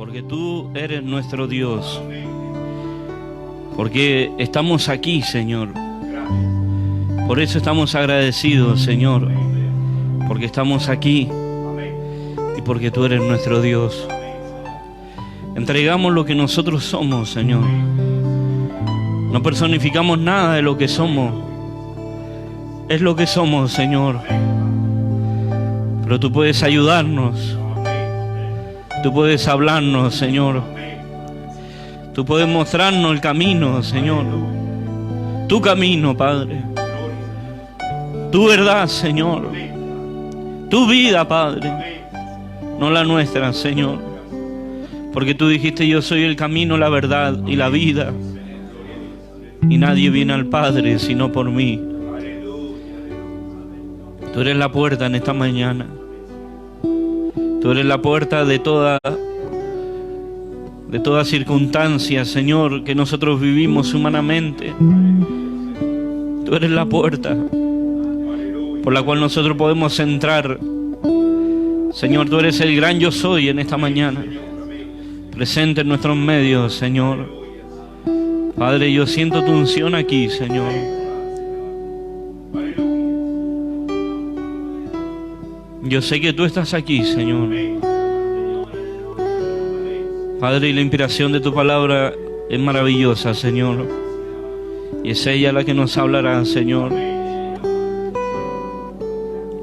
porque tú eres nuestro Dios, porque estamos aquí, Señor. Por eso estamos agradecidos, Señor, porque estamos aquí y porque tú eres nuestro Dios. Entregamos lo que nosotros somos, Señor. No personificamos nada de lo que somos. Es lo que somos, Señor. Pero tú puedes ayudarnos. Tú puedes hablarnos, Señor. Tú puedes mostrarnos el camino, Señor. Tu camino, Padre. Tu verdad, Señor. Tu vida, Padre. No la nuestra, Señor. Porque tú dijiste: yo soy el camino, la verdad y la vida. Y nadie viene al Padre sino por mí. Tú eres la puerta en esta mañana. Tú eres la puerta de toda circunstancia, Señor, que nosotros vivimos humanamente. Tú eres la puerta por la cual nosotros podemos entrar. Señor, tú eres el gran yo soy en esta mañana, presente en nuestros medios, Señor. Padre, yo siento tu unción aquí, Señor. Yo sé que tú estás aquí, Señor. Padre, y la inspiración de tu palabra es maravillosa, Señor. Y es ella la que nos hablará, Señor.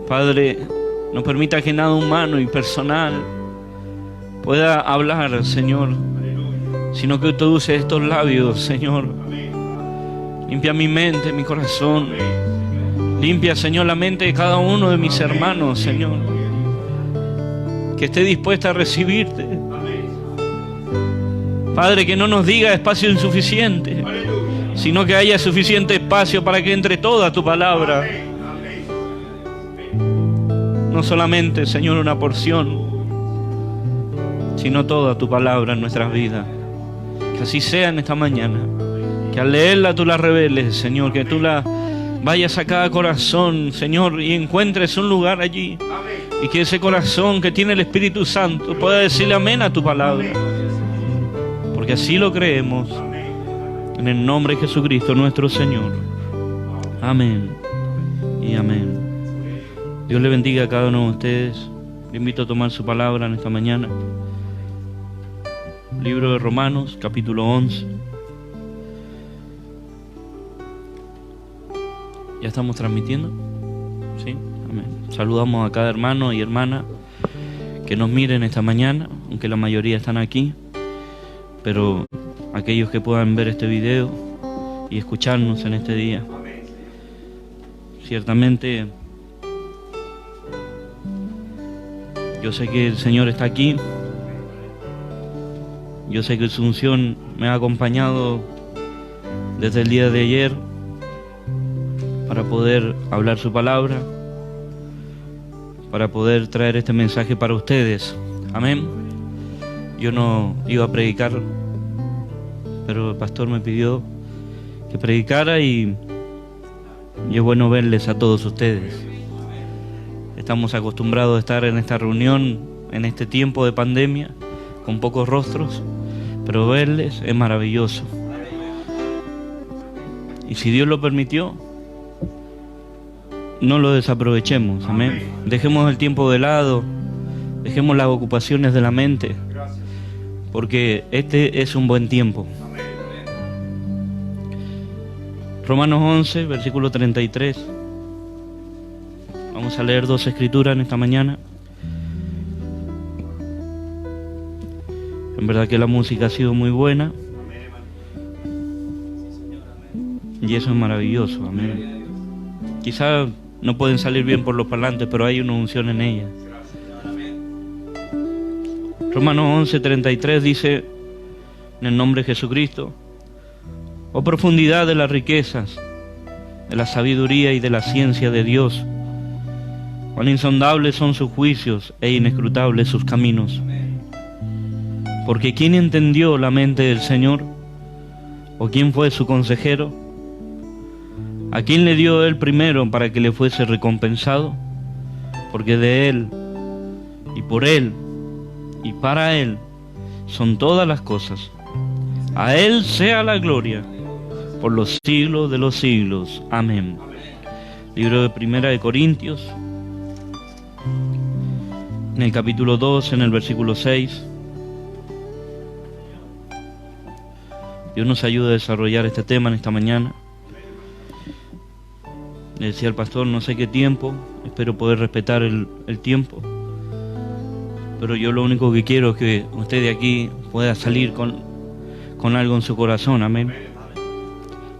Padre, no permita que nada humano y personal pueda hablar, Señor, sino que tú uses estos labios, Señor. Limpia mi mente, mi corazón. Limpia, Señor, la mente de cada uno de mis hermanos, Señor, que esté dispuesta a recibirte. Padre, que no nos diga espacio insuficiente, sino que haya suficiente espacio para que entre toda tu palabra. No solamente, Señor, una porción, sino toda tu palabra en nuestras vidas. Que así sea en esta mañana. Que al leerla tú la reveles, Señor. Que tú la vayas a cada corazón, Señor, y encuentres un lugar allí. Y que ese corazón que tiene el Espíritu Santo pueda decirle amén a tu palabra. Porque así lo creemos. En el nombre de Jesucristo nuestro Señor. Amén y amén. Dios le bendiga a cada uno de ustedes. Le invito a tomar su palabra en esta mañana. Libro de Romanos, capítulo 11. ¿Ya estamos transmitiendo? ¿Sí? Amén. Saludamos a cada hermano y hermana que nos miren esta mañana, aunque la mayoría están aquí. Pero aquellos que puedan ver este video y escucharnos en este día. Ciertamente, yo sé que el Señor está aquí. Yo sé que su unción me ha acompañado desde el día de ayer para poder hablar su palabra, para poder traer este mensaje para ustedes. Amén. Yo no iba a predicar, pero el pastor me pidió que predicara y es bueno verles a todos ustedes. Estamos acostumbrados a estar en esta reunión, en este tiempo de pandemia, con pocos rostros, pero verles es maravilloso. Y si Dios lo permitió, no lo desaprovechemos, amén. Dejemos el tiempo de lado, dejemos las ocupaciones de la mente, porque este es un buen tiempo. Romanos 11, versículo 33. Vamos a leer dos escrituras en esta mañana. En verdad que la música ha sido muy buena. Y eso es maravilloso, amén. Quizás no pueden salir bien por los parlantes, pero hay una unción en ella. Romanos 11, 33 dice, en el nombre de Jesucristo: oh profundidad de las riquezas, de la sabiduría y de la ciencia de Dios, cuán insondables son sus juicios e inescrutables sus caminos. Porque ¿quién entendió la mente del Señor? ¿O quién fue su consejero? ¿A quién le dio Él primero para que le fuese recompensado? Porque de Él, y por Él, y para Él, son todas las cosas. A Él sea la gloria por los siglos de los siglos. Amén. Libro de Primera de Corintios, en el capítulo 2, en el versículo 6. Dios nos ayuda a desarrollar este tema en esta mañana. Le decía al pastor, no sé qué tiempo, espero poder respetar el tiempo. Pero yo lo único que quiero es que usted de aquí pueda salir con algo en su corazón. Amén.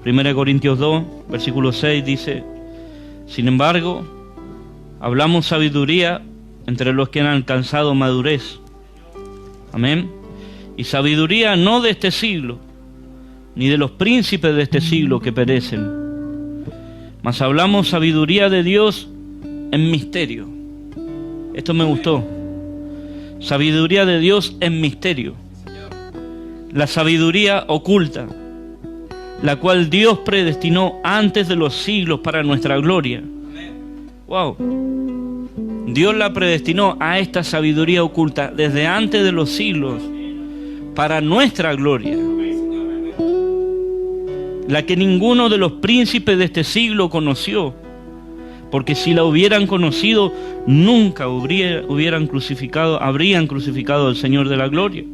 1 Corintios 2, versículo 6 dice: sin embargo, hablamos sabiduría entre los que han alcanzado madurez. Amén. Y sabiduría no de este siglo, ni de los príncipes de este siglo que perecen. Mas hablamos sabiduría de Dios en misterio. Esto me gustó. Sabiduría de Dios en misterio. La sabiduría oculta, la cual Dios predestinó antes de los siglos para nuestra gloria. Wow. Dios la predestinó a esta sabiduría oculta desde antes de los siglos para nuestra gloria. La que ninguno de los príncipes de este siglo conoció, porque si la hubieran conocido, nunca habrían crucificado al Señor de la gloria.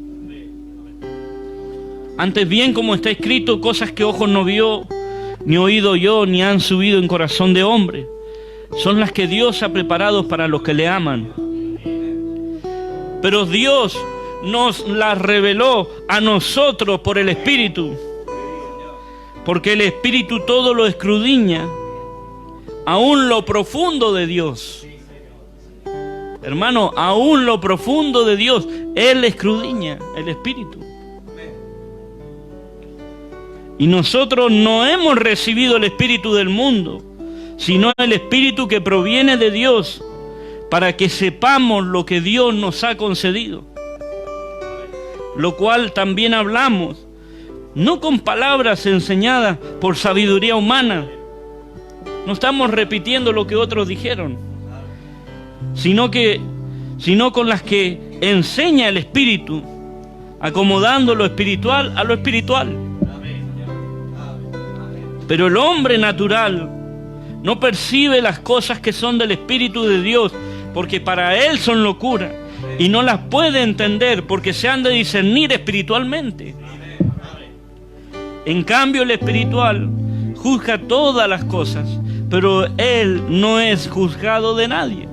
Antes bien, como está escrito, cosas que ojo no vio, ni oído yo, ni han subido en corazón de hombre, son las que Dios ha preparado para los que le aman. Pero Dios nos las reveló a nosotros por el Espíritu, porque el Espíritu todo lo escudriña, aún lo profundo de Dios. Hermano, aún lo profundo de Dios, Él escudriña, el Espíritu. Y nosotros no hemos recibido el espíritu del mundo, sino el Espíritu que proviene de Dios, para que sepamos lo que Dios nos ha concedido. Lo cual también hablamos, no con palabras enseñadas por sabiduría humana. No estamos repitiendo lo que otros dijeron, sino con las que enseña el Espíritu, acomodando lo espiritual a lo espiritual. Pero el hombre natural no percibe las cosas que son del Espíritu de Dios, porque para él son locura, y no las puede entender, porque se han de discernir espiritualmente. En cambio, el espiritual juzga todas las cosas, pero él no es juzgado de nadie.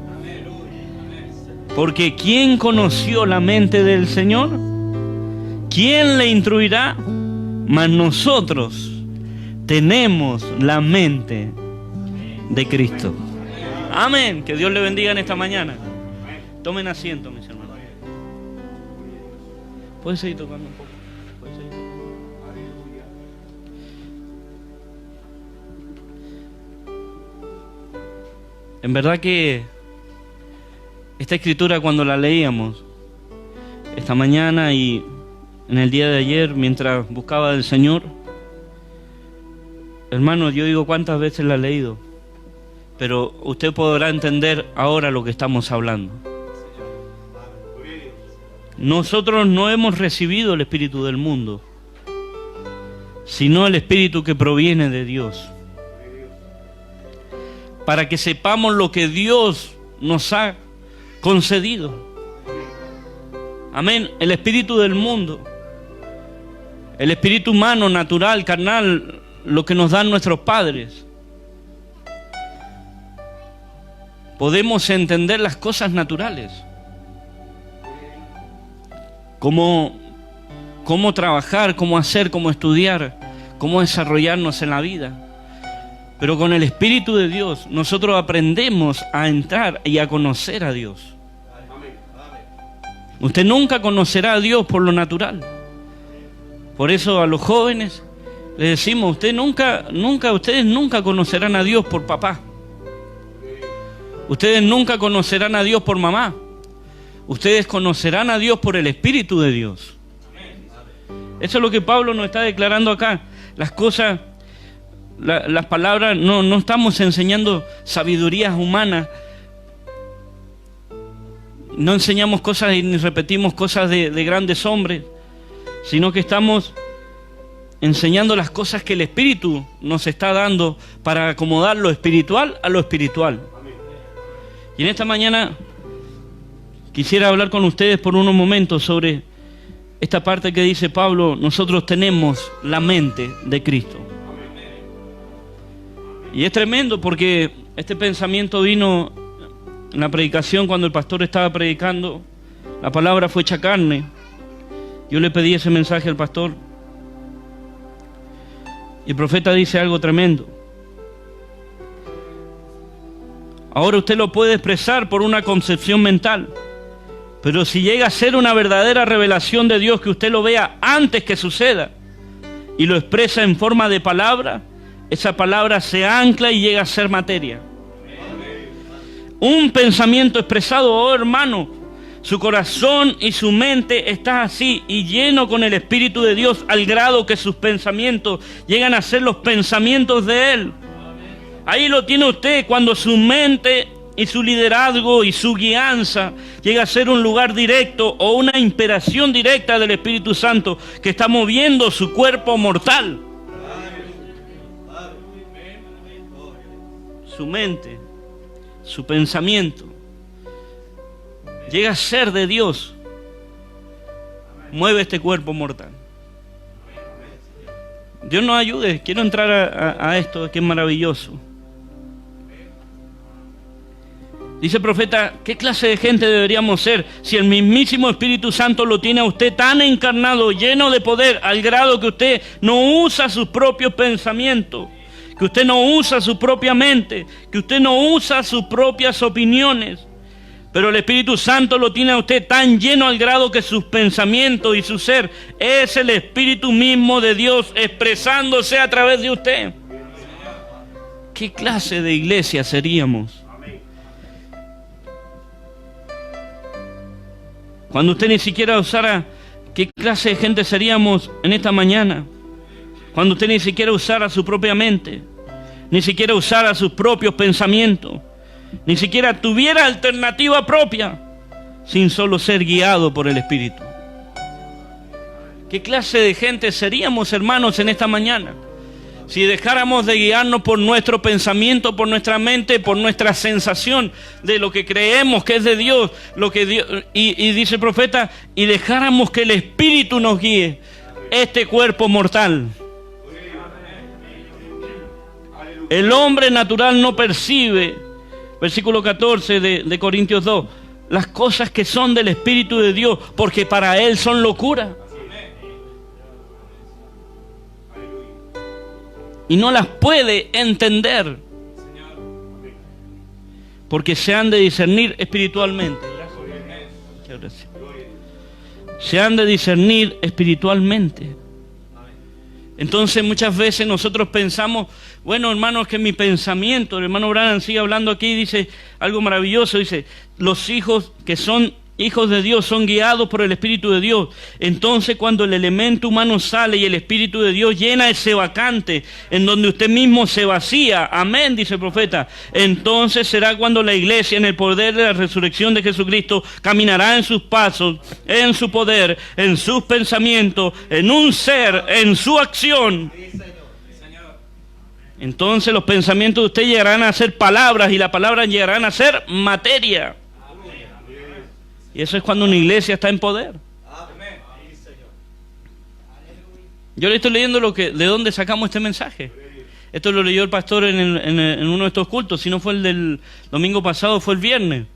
Porque ¿quién conoció la mente del Señor? ¿Quién le instruirá? Mas nosotros tenemos la mente de Cristo. Amén. Que Dios le bendiga en esta mañana. Tomen asiento, mis hermanos. ¿Puedes seguir tocando un poco? ¿Puedes seguir? En verdad que esta escritura, cuando la leíamos esta mañana y en el día de ayer, mientras buscaba al Señor, hermano, yo digo cuántas veces la he leído, pero usted podrá entender ahora lo que estamos hablando. Nosotros no hemos recibido el espíritu del mundo, sino el espíritu que proviene de Dios, para que sepamos lo que Dios nos ha concedido. Amén. El espíritu del mundo, el espíritu humano, natural, carnal, lo que nos dan nuestros padres. Podemos entender las cosas naturales, cómo trabajar, cómo hacer, cómo estudiar, cómo desarrollarnos en la vida. Pero con el Espíritu de Dios nosotros aprendemos a entrar y a conocer a Dios. Usted nunca conocerá a Dios por lo natural. Por eso a los jóvenes les decimos, ustedes nunca conocerán a Dios por papá. Ustedes nunca conocerán a Dios por mamá. Ustedes conocerán a Dios por el Espíritu de Dios. Eso es lo que Pablo nos está declarando acá. Las cosas, las palabras, no estamos enseñando sabidurías humanas. No enseñamos cosas y ni repetimos cosas de grandes hombres. sino que estamos enseñando las cosas que el Espíritu nos está dando para acomodar lo espiritual a lo espiritual. Y en esta mañana quisiera hablar con ustedes por unos momentos sobre esta parte que dice Pablo: nosotros tenemos la mente de Cristo. Y es tremendo porque este pensamiento vino en la predicación cuando el pastor estaba predicando. La palabra fue hecha carne. Yo le pedí ese mensaje al pastor. Y el profeta dice algo tremendo. Ahora usted lo puede expresar por una concepción mental, pero si llega a ser una verdadera revelación de Dios, que usted lo vea antes que suceda y lo expresa en forma de palabra, esa palabra se ancla y llega a ser materia. Un pensamiento expresado, oh hermano, su corazón y su mente está así y lleno con el Espíritu de Dios al grado que sus pensamientos llegan a ser los pensamientos de Él. Ahí lo tiene usted, cuando su mente y su liderazgo y su guianza llega a ser un lugar directo o una inspiración directa del Espíritu Santo que está moviendo su cuerpo mortal. Su mente, su pensamiento llega a ser de Dios, mueve este cuerpo mortal. Dios nos ayude. Quiero entrar a esto que es maravilloso. Dice el profeta: ¿qué clase de gente deberíamos ser si el mismísimo Espíritu Santo lo tiene a usted tan encarnado, lleno de poder, al grado que usted no usa sus propios pensamientos, que usted no usa su propia mente, que usted no usa sus propias opiniones? Pero el Espíritu Santo lo tiene a usted tan lleno al grado que sus pensamientos y su ser es el Espíritu mismo de Dios expresándose a través de usted. ¿Qué clase de iglesia seríamos cuando usted ni siquiera usara? ¿Qué clase de gente seríamos en esta mañana cuando usted ni siquiera usara su propia mente, ni siquiera usara sus propios pensamientos, ni siquiera tuviera alternativa propia, sin solo ser guiado por el Espíritu? ¿Qué clase de gente seríamos, hermanos, en esta mañana si dejáramos de guiarnos por nuestro pensamiento, por nuestra mente, por nuestra sensación de lo que creemos que es de Dios, lo que Dios, y dice el profeta, y dejáramos que el Espíritu nos guíe este cuerpo mortal? El hombre natural no percibe, versículo 14 de Corintios 2, las cosas que son del Espíritu de Dios, porque para él son locura. Y no las puede entender, porque se han de discernir espiritualmente. Gracias. Se han de discernir espiritualmente. Entonces muchas veces nosotros pensamos, bueno, hermano, es que mi pensamiento, el hermano Branham sigue hablando aquí, dice algo maravilloso, dice: los hijos que son hijos de Dios son guiados por el Espíritu de Dios. Entonces cuando el elemento humano sale y el Espíritu de Dios llena ese vacante en donde usted mismo se vacía, amén, dice el profeta, entonces será cuando la iglesia, en el poder de la resurrección de Jesucristo, caminará en sus pasos, en su poder, en sus pensamientos, en un ser, en su acción. Entonces los pensamientos de usted llegarán a ser palabras y las palabras llegarán a ser materia. Y eso es cuando una iglesia está en poder. Yo le estoy leyendo de dónde sacamos este mensaje. Esto lo leyó el pastor en uno de estos cultos. Si no fue el del domingo pasado, fue el viernes.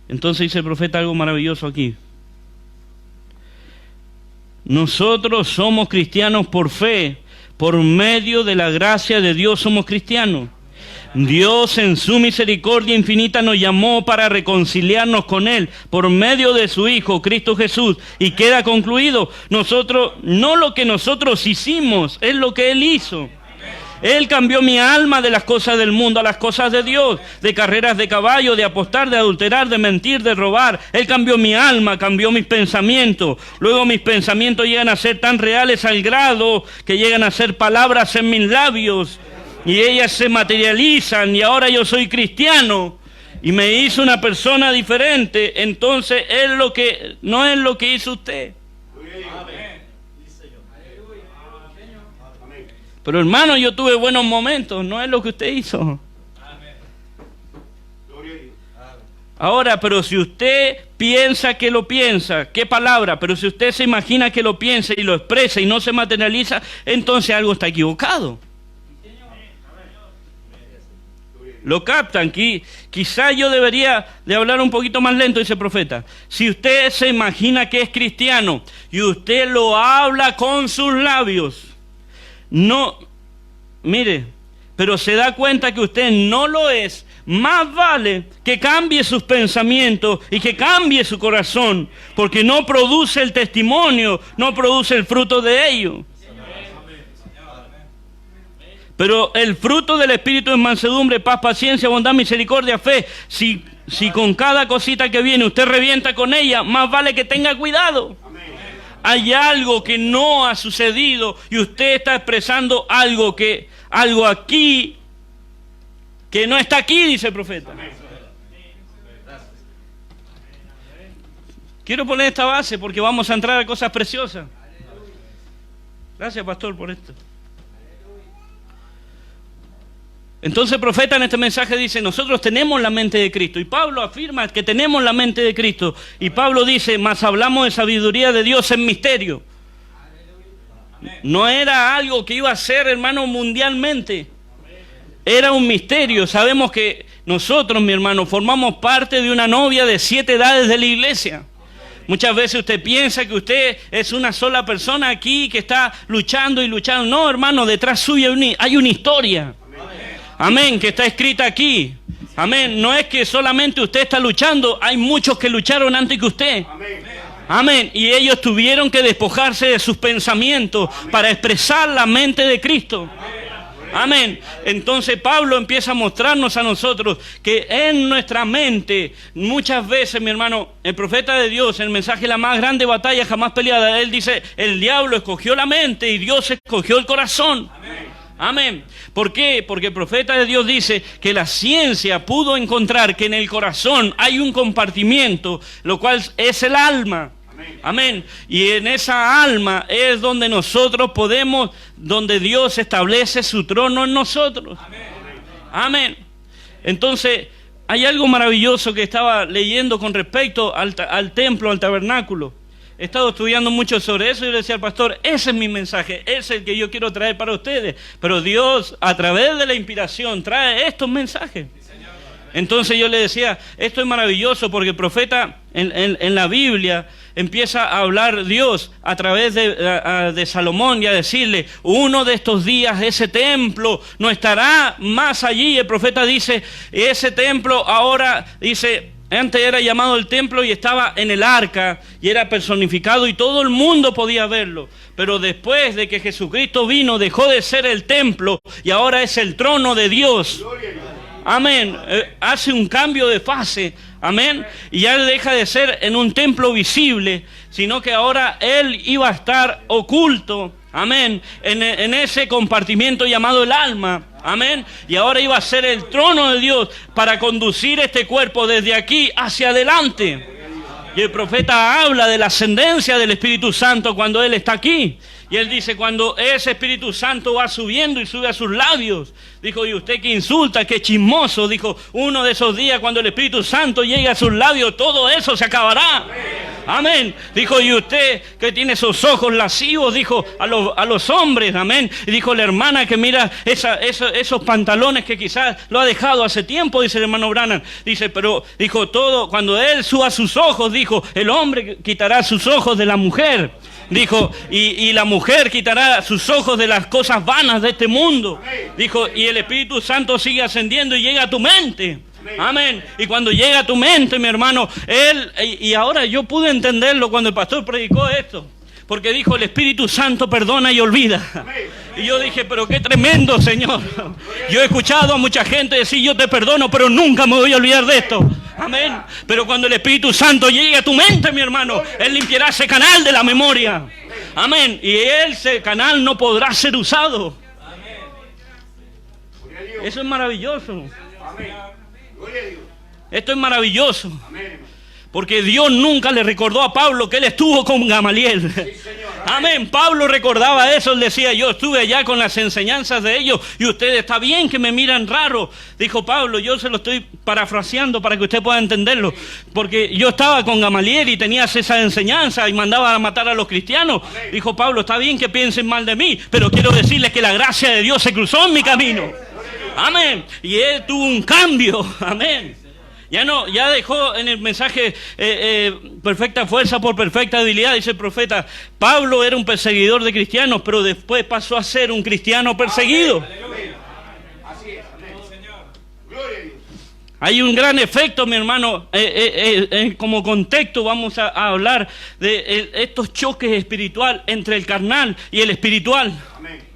Entonces dice el profeta algo maravilloso aquí. Nosotros somos cristianos por fe. Por medio de la gracia de Dios somos cristianos. Dios en su misericordia infinita nos llamó para reconciliarnos con Él por medio de su Hijo, Cristo Jesús. Y queda concluido, nosotros, no lo que nosotros hicimos, es lo que Él hizo. Él cambió mi alma de las cosas del mundo a las cosas de Dios, de carreras de caballo, de apostar, de adulterar, de mentir, de robar. Él cambió mi alma, cambió mis pensamientos. Luego mis pensamientos llegan a ser tan reales al grado que llegan a ser palabras en mis labios. Y ellas se materializan y ahora yo soy cristiano. y me hizo una persona diferente, entonces no es lo que hizo usted. Pero hermano, yo tuve buenos momentos, no es lo que usted hizo. Ahora, pero si usted piensa que lo piensa, ¿qué palabra? Pero si usted se imagina que lo piensa y lo expresa y no se materializa, entonces algo está equivocado. ¿Lo captan? Quizá yo debería de hablar un poquito más lento, dice el profeta. Si usted se imagina que es cristiano y usted lo habla con sus labios, no, mire, pero se da cuenta que usted no lo es, más vale que cambie sus pensamientos y que cambie su corazón, porque no produce el testimonio, no produce el fruto de ello. Pero el fruto del Espíritu es mansedumbre, paz, paciencia, bondad, misericordia, fe. Si con cada cosita que viene usted revienta con ella, más vale que tenga cuidado. Hay algo que no ha sucedido y usted está expresando algo aquí que no está aquí, dice el profeta. Quiero poner esta base porque vamos a entrar a cosas preciosas. Gracias, pastor, por esto. Entonces el profeta en este mensaje dice, nosotros tenemos la mente de Cristo. Y Pablo afirma que tenemos la mente de Cristo. Y Pablo dice, mas hablamos de sabiduría de Dios en misterio. No era algo que iba a ser, hermano, mundialmente. Era un misterio. Sabemos que nosotros, mi hermano, formamos parte de una novia de 7 edades de la iglesia. Muchas veces usted piensa que usted es una sola persona aquí que está luchando y luchando. No, hermano, detrás suyo hay una historia. Amén, que está escrita aquí. Amén, no es que solamente usted está luchando, hay muchos que lucharon antes que usted. Amén, y ellos tuvieron que despojarse de sus pensamientos para expresar la mente de Cristo. Amén. Entonces Pablo empieza a mostrarnos a nosotros que en nuestra mente, muchas veces, mi hermano, el profeta de Dios, el mensaje, la más grande batalla jamás peleada, él dice, el diablo escogió la mente y Dios escogió el corazón. Amén. ¿Por qué? Porque el profeta de Dios dice que la ciencia pudo encontrar que en el corazón hay un compartimiento, lo cual es el alma. Amén. Y en esa alma es donde nosotros podemos, donde Dios establece su trono en nosotros. Amén. Entonces, hay algo maravilloso que estaba leyendo con respecto al templo, al tabernáculo. He estado estudiando mucho sobre eso y le decía al pastor, ese es mi mensaje, ese es el que yo quiero traer para ustedes. Pero Dios, a través de la inspiración, trae estos mensajes. Entonces yo le decía, esto es maravilloso porque el profeta en la Biblia empieza a hablar Dios a través de Salomón y a decirle, uno de estos días ese templo no estará más allí. El profeta dice, ese templo ahora, dice, antes era llamado el templo y estaba en el arca y era personificado y todo el mundo podía verlo. Pero después de que Jesucristo vino, dejó de ser el templo y ahora es el trono de Dios. Amén. Hace un cambio de fase. Amén. Y ya deja de ser en un templo visible, sino que ahora Él iba a estar oculto. Amén. En ese compartimiento llamado el alma. Amén. Y ahora iba a ser el trono de Dios para conducir este cuerpo desde aquí hacia adelante. Y el profeta habla de la ascendencia del Espíritu Santo cuando Él está aquí. Y él dice, cuando ese Espíritu Santo va subiendo y sube a sus labios, dijo, y usted que insulta, que chismoso, dijo, uno de esos días cuando el Espíritu Santo llegue a sus labios, todo eso se acabará. Amén. Dijo, y usted que tiene esos ojos lascivos, dijo a los hombres, amén. Y dijo la hermana que mira esos pantalones que quizás lo ha dejado hace tiempo, dice el hermano Branham. Dice, pero dijo todo, cuando él suba sus ojos, dijo, el hombre quitará sus ojos de la mujer. Dijo, y la mujer quitará sus ojos de las cosas vanas de este mundo. Dijo, y el Espíritu Santo sigue ascendiendo y llega a tu mente. Amén. Y cuando llega a tu mente, mi hermano, y ahora yo pude entenderlo cuando el pastor predicó esto. Porque dijo, el Espíritu Santo perdona y olvida. Y yo dije, pero qué tremendo, Señor. Yo he escuchado a mucha gente decir, yo te perdono, pero nunca me voy a olvidar de esto. Amén. Pero cuando el Espíritu Santo llegue a tu mente, mi hermano, Él limpiará ese canal de la memoria. Amén. Y ese canal no podrá ser usado. Eso es maravilloso. Esto es maravilloso. Porque Dios nunca le recordó a Pablo que él estuvo con Gamaliel. Amén. Pablo recordaba eso. Él decía, yo estuve allá con las enseñanzas de ellos y ustedes, está bien que me miran raro. Dijo Pablo, yo se lo estoy parafraseando para que usted pueda entenderlo. Porque yo estaba con Gamaliel y tenías esa enseñanza y mandaba a matar a los cristianos. Dijo Pablo, está bien que piensen mal de mí, pero quiero decirles que la gracia de Dios se cruzó en mi camino. Amén. Y él tuvo un cambio. Amén. Ya dejó en el mensaje perfecta fuerza por perfecta debilidad, dice el profeta. Pablo era un perseguidor de cristianos, pero después pasó a ser un cristiano perseguido. Así es, Señor. Gloria a Dios. Hay un gran efecto, mi hermano. Como contexto vamos a hablar de estos choques espirituales entre el carnal y el espiritual. Amén.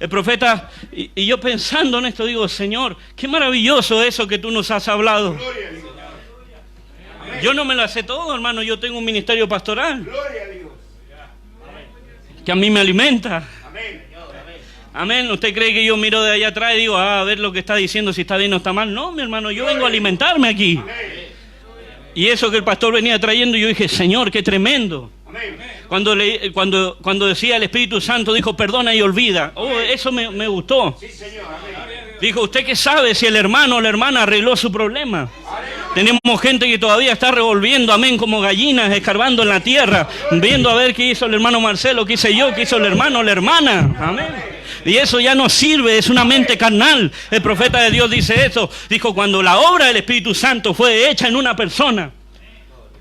El profeta, y yo pensando en esto digo, Señor, qué maravilloso eso que tú nos has hablado. Gloria a Dios. Yo no me lo sé todo, hermano, yo tengo un ministerio pastoral. Gloria a Dios. Que a mí me alimenta. Amén. Amén. ¿Usted cree que yo miro de allá atrás y digo, a ver lo que está diciendo, si está bien o está mal? No, mi hermano, yo vengo a alimentarme aquí. Amén. Y eso que el pastor venía trayendo, yo dije, Señor, qué tremendo. Amén. Cuando decía el Espíritu Santo, dijo, perdona y olvida. Oh, eso me gustó. Sí, Señor. Amén. Dijo, ¿usted qué sabe si el hermano o la hermana arregló su problema? Tenemos gente que todavía está revolviendo, amén, como gallinas, escarbando en la tierra, viendo a ver qué hizo el hermano Marcelo, qué hice yo, qué hizo el hermano o la hermana. Amén. Y eso ya no sirve, es una mente carnal. El profeta de Dios dice eso. Dijo, cuando la obra del Espíritu Santo fue hecha en una persona,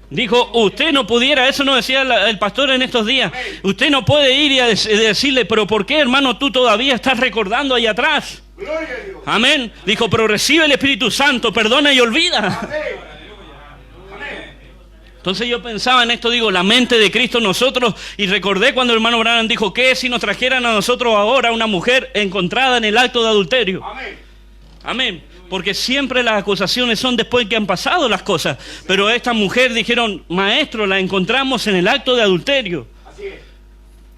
dijo, usted no pudiera, eso no decía el pastor en estos días, usted no puede ir y decirle, pero ¿por qué, hermano, tú todavía estás recordando ahí atrás? Gloria a Dios. Amén. Dijo, pero recibe el Espíritu Santo, perdona y olvida. Amén. Amén. Entonces yo pensaba en esto, digo, la mente de Cristo en nosotros, y recordé cuando el hermano Branham dijo, ¿qué si nos trajeran a nosotros ahora una mujer encontrada en el acto de adulterio? Amén. Amén. Porque siempre las acusaciones son después que han pasado las cosas. Pero esta mujer dijeron, maestro, la encontramos en el acto de adulterio. Así es.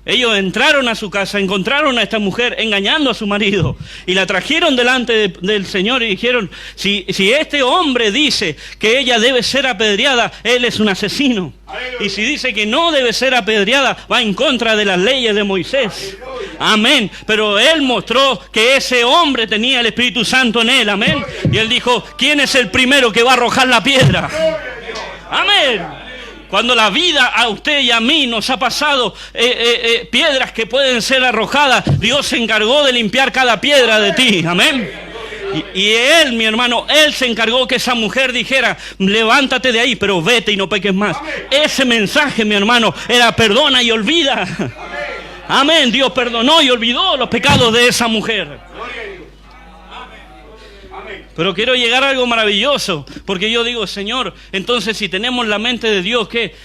Ellos entraron a su casa, encontraron a esta mujer engañando a su marido y la trajeron delante del Señor y dijeron, si este hombre dice que ella debe ser apedreada, él es un asesino. Aleluya. Y si dice que no debe ser apedreada, va en contra de las leyes de Moisés. Aleluya. Amén. Pero él mostró que ese hombre tenía el Espíritu Santo en él. Amén. Y él dijo, ¿quién es el primero que va a arrojar la piedra? Gloria a Dios. Amén. Cuando la vida a usted y a mí nos ha pasado piedras que pueden ser arrojadas, Dios se encargó de limpiar cada piedra de ti. Amén. Y él, mi hermano, él se encargó que esa mujer dijera, levántate de ahí, pero vete y no peques más. Ese mensaje, mi hermano, era perdona y olvida. Amén. Dios perdonó y olvidó los pecados de esa mujer. Gloria a Dios. Amén. Pero quiero llegar a algo maravilloso, porque yo digo, Señor, entonces si tenemos la mente de Dios, ¿qué?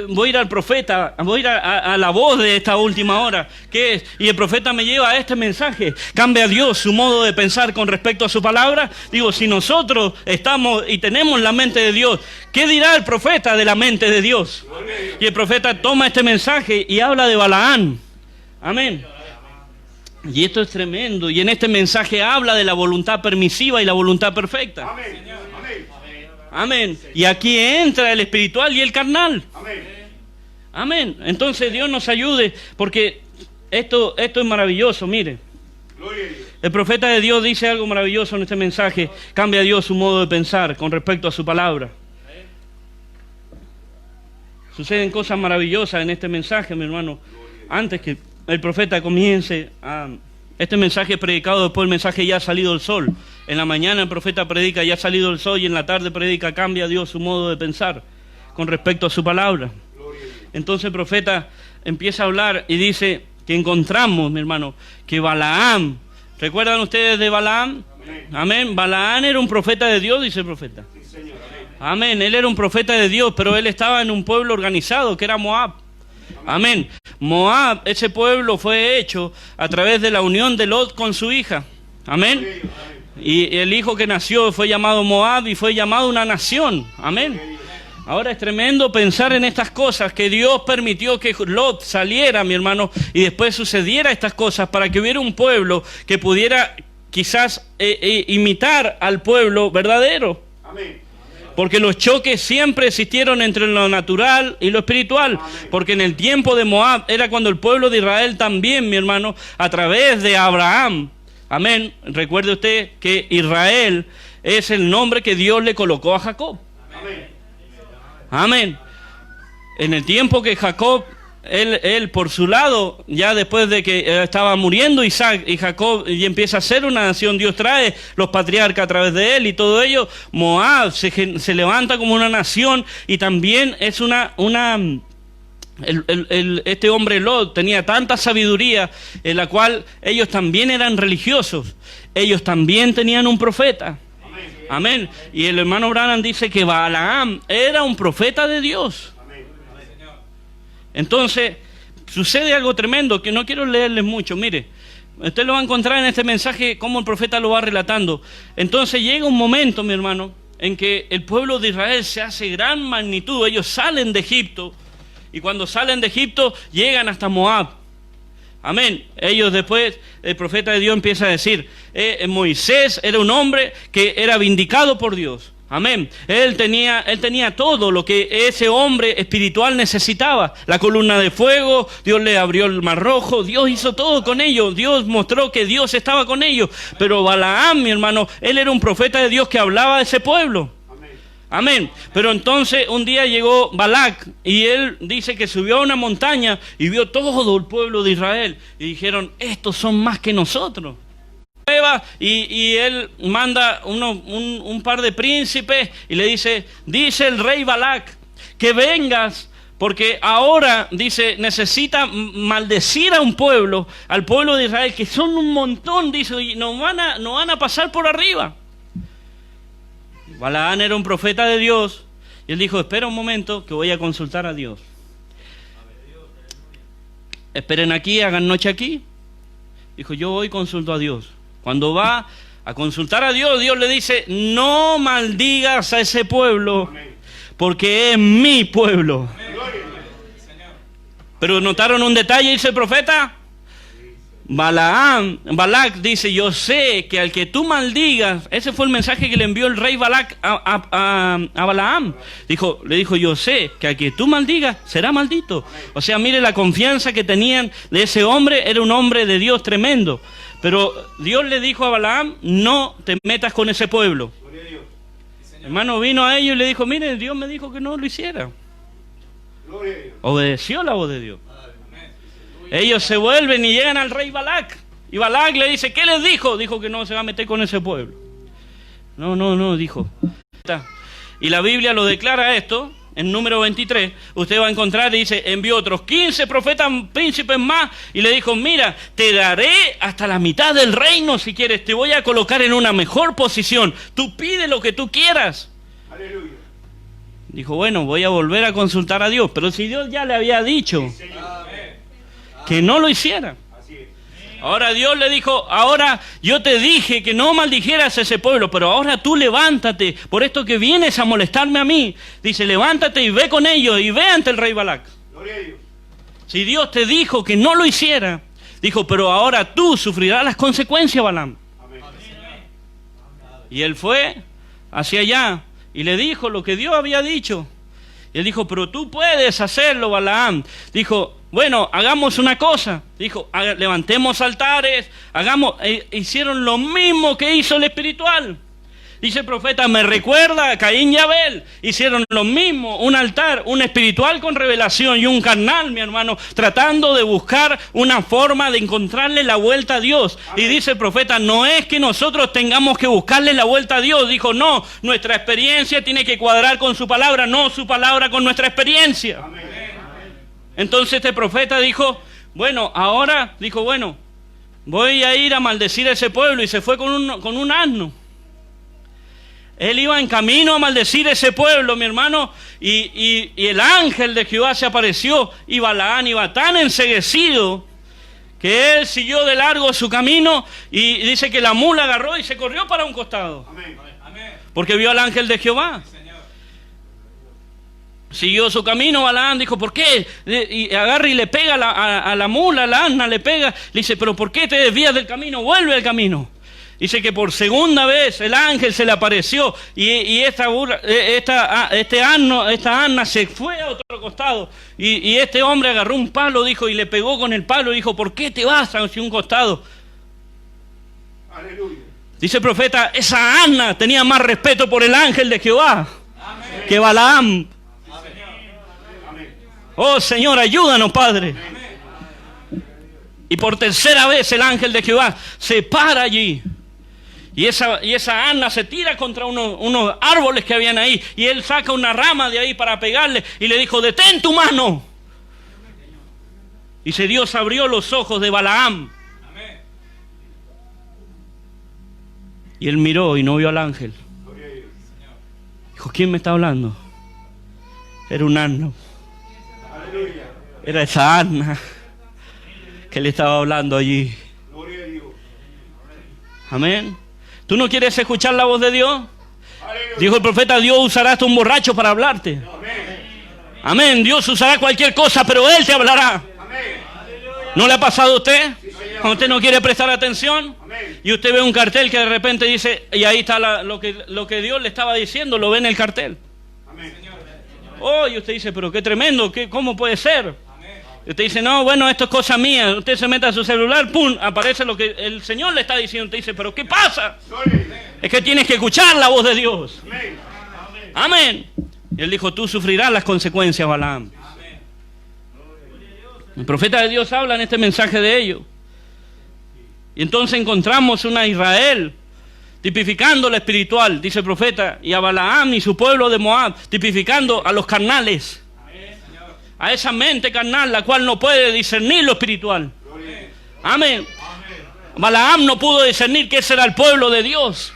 Voy a ir al profeta, voy a ir a la voz de esta última hora, ¿qué es? Y el profeta me lleva a este mensaje, cambia Dios su modo de pensar con respecto a su palabra. Digo, si nosotros estamos y tenemos la mente de Dios, ¿qué dirá el profeta de la mente de Dios? Y el profeta toma este mensaje y habla de Balaán. Amén. Y esto es tremendo. Y en este mensaje habla de la voluntad permisiva y la voluntad perfecta. Amén. Amén. Amén. Y aquí entra el espiritual y el carnal. Amén. Amén. Entonces Dios nos ayude, porque esto es maravilloso. Mire, Gloria a Dios. el profeta de Dios dice algo maravilloso en este mensaje. Cambia Dios su modo de pensar con respecto a su palabra. Suceden cosas maravillosas en este mensaje, mi hermano. Antes que el profeta comience a... Este mensaje es predicado después del mensaje ya ha salido el sol. En la mañana el profeta predica ya ha salido el sol y en la tarde predica cambia Dios su modo de pensar con respecto a su palabra. Entonces el profeta empieza a hablar y dice que encontramos, mi hermano, que Balaam, ¿recuerdan ustedes de Balaam? Amén. Balaam era un profeta de Dios, dice el profeta. Sí, Señor. Amén. Él era un profeta de Dios, pero él estaba en un pueblo organizado que era Moab. Amén. Moab, ese pueblo fue hecho a través de la unión de Lot con su hija. Amén. Y el hijo que nació fue llamado Moab y fue llamado una nación. Amén. Ahora es tremendo pensar en estas cosas, que Dios permitió que Lot saliera, mi hermano, y después sucediera estas cosas para que hubiera un pueblo que pudiera quizás imitar al pueblo verdadero. Amén. Porque los choques siempre existieron entre lo natural y lo espiritual. Porque en el tiempo de Moab era cuando el pueblo de Israel también, mi hermano, a través de Abraham. Amén. Recuerde usted que Israel es el nombre que Dios le colocó a Jacob. Amén. En el tiempo que Jacob, él por su lado, ya después de que estaba muriendo Isaac y Jacob y empieza a ser una nación, Dios trae los patriarcas a través de él y todo ello, Moab se levanta como una nación y también es este hombre Lot tenía tanta sabiduría en la cual ellos también eran religiosos, ellos también tenían un profeta. Amén. Y el hermano Branham dice que Balaam era un profeta de Dios. Entonces, sucede algo tremendo que no quiero leerles mucho. Mire, usted lo va a encontrar en este mensaje, cómo el profeta lo va relatando. Entonces llega un momento, mi hermano, en que el pueblo de Israel se hace gran magnitud. Ellos salen de Egipto, y cuando salen de Egipto, llegan hasta Moab. Amén. Ellos después, el profeta de Dios empieza a decir, Moisés era un hombre que era vindicado por Dios. Amén. Él tenía todo lo que ese hombre espiritual necesitaba. La columna de fuego, Dios le abrió el mar rojo, Dios hizo todo con ellos. Dios mostró que Dios estaba con ellos. Pero Balaam, mi hermano, él era un profeta de Dios que hablaba de ese pueblo. Amén. Pero entonces un día llegó Balac y él dice que subió a una montaña y vio todo el pueblo de Israel. Y dijeron, estos son más que nosotros. Y él manda un par de príncipes y le dice el rey Balac que vengas porque ahora, dice, necesita maldecir a un pueblo, al pueblo de Israel, que son un montón, dice, y nos van a pasar por arriba. Balaam era un profeta de Dios y él dijo, espera un momento que voy a consultar a Dios. Esperen aquí, hagan noche aquí. Dijo, yo voy y consulto a Dios. Cuando va a consultar a Dios, Dios le dice, no maldigas a ese pueblo, porque es mi pueblo. Pero notaron un detalle, dice el profeta. Balac dice, yo sé que al que tú maldigas, ese fue el mensaje que le envió el rey Balac a Balaam. Le dijo, yo sé que al que tú maldigas, será maldito. O sea, mire la confianza que tenían de ese hombre, era un hombre de Dios tremendo. Pero Dios le dijo a Balaam, no te metas con ese pueblo. Hermano, vino a ellos y le dijo, mire, Dios me dijo que no lo hiciera. Obedeció la voz de Dios. Ellos se vuelven y llegan al rey Balac. Y Balac le dice, ¿qué les dijo? Dijo que no se va a meter con ese pueblo. No, dijo. Y la Biblia lo declara esto. En número 23, usted va a encontrar y dice, envió otros 15 profetas, príncipes más, y le dijo, mira, te daré hasta la mitad del reino si quieres, te voy a colocar en una mejor posición, tú pide lo que tú quieras. Aleluya. Dijo, bueno, voy a volver a consultar a Dios, pero si Dios ya le había dicho que no lo hiciera. Ahora Dios le dijo, ahora yo te dije que no maldijeras a ese pueblo, pero ahora tú levántate, por esto que vienes a molestarme a mí. Dice, levántate y ve con ellos y ve ante el rey Balac. Gloria a Dios. Si Dios te dijo que no lo hiciera, dijo, pero ahora tú sufrirás las consecuencias, Balaam. Amén. Y él fue hacia allá y le dijo lo que Dios había dicho. Y él dijo, pero tú puedes hacerlo, Balaam. Dijo, bueno, hagamos una cosa. Dijo, levantemos altares, hicieron lo mismo que hizo el espiritual. Dice el profeta, me recuerda a Caín y Abel. Hicieron lo mismo, un altar, un espiritual con revelación y un carnal, mi hermano, tratando de buscar una forma de encontrarle la vuelta a Dios. Amén. Y dice el profeta, no es que nosotros tengamos que buscarle la vuelta a Dios. Dijo, no, nuestra experiencia tiene que cuadrar con su palabra, no su palabra con nuestra experiencia. Amén. Entonces este profeta dijo, bueno, voy a ir a maldecir a ese pueblo. Y se fue con un asno. Él iba en camino a maldecir ese pueblo, mi hermano, y el ángel de Jehová se apareció, y Balaam iba tan enceguecido que él siguió de largo su camino, y dice que la mula agarró y se corrió para un costado. Amén. Porque vio al ángel de Jehová. Siguió su camino, Balaam dijo, ¿por qué? Y agarra y le pega a la mula, a la asna le pega. Le dice, ¿pero por qué te desvías del camino? Vuelve al camino. Dice que por segunda vez el ángel se le apareció y esta Anna se fue a otro costado y este hombre agarró un palo, dijo, y le pegó con el palo y dijo, ¿por qué te vas hacia un costado? Aleluya. Dice el profeta, esa Anna tenía más respeto por el ángel de Jehová que Balaam. Oh Señor, ayúdanos, Padre. Y por tercera vez el ángel de Jehová se para allí. Y esa Anna se tira contra unos árboles que habían ahí. Y él saca una rama de ahí para pegarle. Y le dijo, detén tu mano. Dice, Dios abrió los ojos de Balaam. Y él miró y no vio al ángel. Dijo, ¿quién me está hablando? Era un asno. Era esa Anna que le estaba hablando allí. Amén. ¿Tú no quieres escuchar la voz de Dios? Dijo el profeta, Dios usará hasta un borracho para hablarte. Amén. Dios usará cualquier cosa, pero Él te hablará. ¿No le ha pasado a usted? Cuando usted no quiere prestar atención y usted ve un cartel que de repente dice, y ahí está lo que Dios le estaba diciendo, lo ve en el cartel. Oh, y usted dice, pero qué tremendo, ¿cómo puede ser? Y usted dice, no, bueno, esto es cosa mía. Usted se mete a su celular, pum, aparece lo que el Señor le está diciendo. Usted dice, pero ¿qué pasa? Es que tienes que escuchar la voz de Dios. Amén. Y él dijo, tú sufrirás las consecuencias, Balaam. El profeta de Dios habla en este mensaje de ello. Y entonces encontramos una Israel tipificando la espiritual, dice el profeta, y a Balaam y su pueblo de Moab, tipificando a los carnales. A esa mente carnal, la cual no puede discernir lo espiritual. Amén. Balaam no pudo discernir que ese era el pueblo de Dios.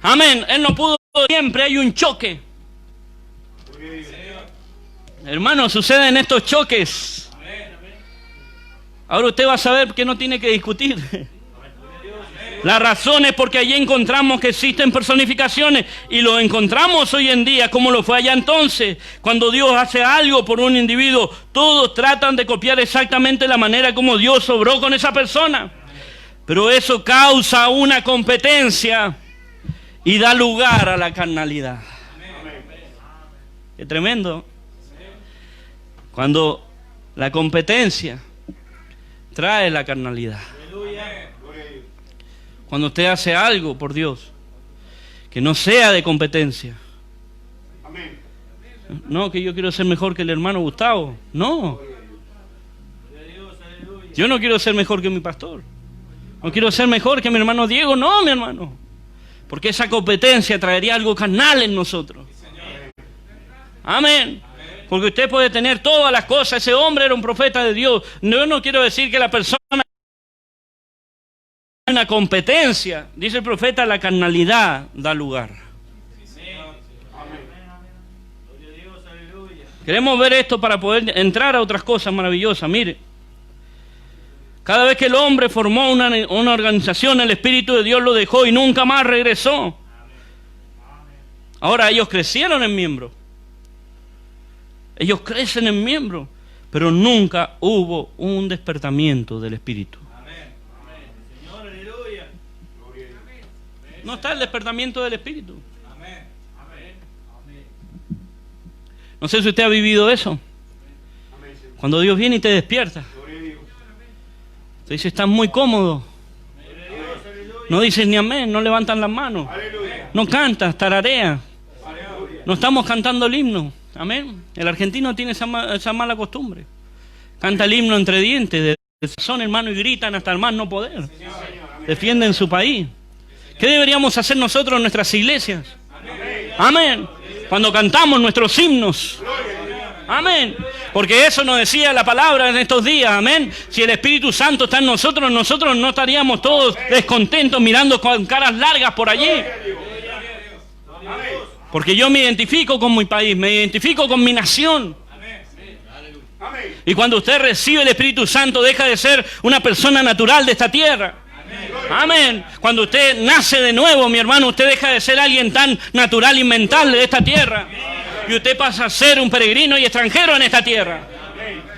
Amén. Él no pudo, siempre hay un choque. Hermano, suceden estos choques. Ahora usted va a saber que no tiene que discutir. La razón es porque allí encontramos que existen personificaciones y lo encontramos hoy en día como lo fue allá entonces. Cuando Dios hace algo por un individuo, todos tratan de copiar exactamente la manera como Dios obró con esa persona. Pero eso causa una competencia y da lugar a la carnalidad. Qué tremendo. Cuando la competencia trae la carnalidad. Cuando usted hace algo por Dios que no sea de competencia. No, que yo quiero ser mejor que el hermano Gustavo. No. Yo no quiero ser mejor que mi pastor. No quiero ser mejor que mi hermano Diego. No, mi hermano. Porque esa competencia traería algo carnal en nosotros. Amén. Porque usted puede tener todas las cosas. Ese hombre era un profeta de Dios. Yo no quiero decir que la persona... una competencia, dice el profeta, la carnalidad da lugar. Queremos ver esto para poder entrar a otras cosas maravillosas. Mire, cada vez que el hombre formó una organización, el Espíritu de Dios lo dejó y nunca más regresó. Ahora ellos crecieron en miembros. Ellos crecen en miembros, pero nunca hubo un despertamiento del Espíritu. No está el despertamiento del Espíritu. No sé si usted ha vivido eso. Cuando Dios viene y te despierta. Te dice, estás muy cómodo. No dices ni amén, no levantan las manos. No cantas, tarareas. No estamos cantando el himno. Amén. El argentino tiene esa mala costumbre. Canta el himno entre dientes, de son hermano, y gritan hasta el más no poder. Defienden su país. ¿Qué deberíamos hacer nosotros en nuestras iglesias? Amén. Cuando cantamos nuestros himnos. Amén. Porque eso nos decía la palabra en estos días. Amén. Si el Espíritu Santo está en nosotros, nosotros no estaríamos todos descontentos mirando con caras largas por allí. Porque yo me identifico con mi país, me identifico con mi nación. Y cuando usted recibe el Espíritu Santo, deja de ser una persona natural de esta tierra. Amén. Cuando usted nace de nuevo, mi hermano, usted deja de ser alguien tan natural y mental de esta tierra. Y usted pasa a ser un peregrino y extranjero en esta tierra.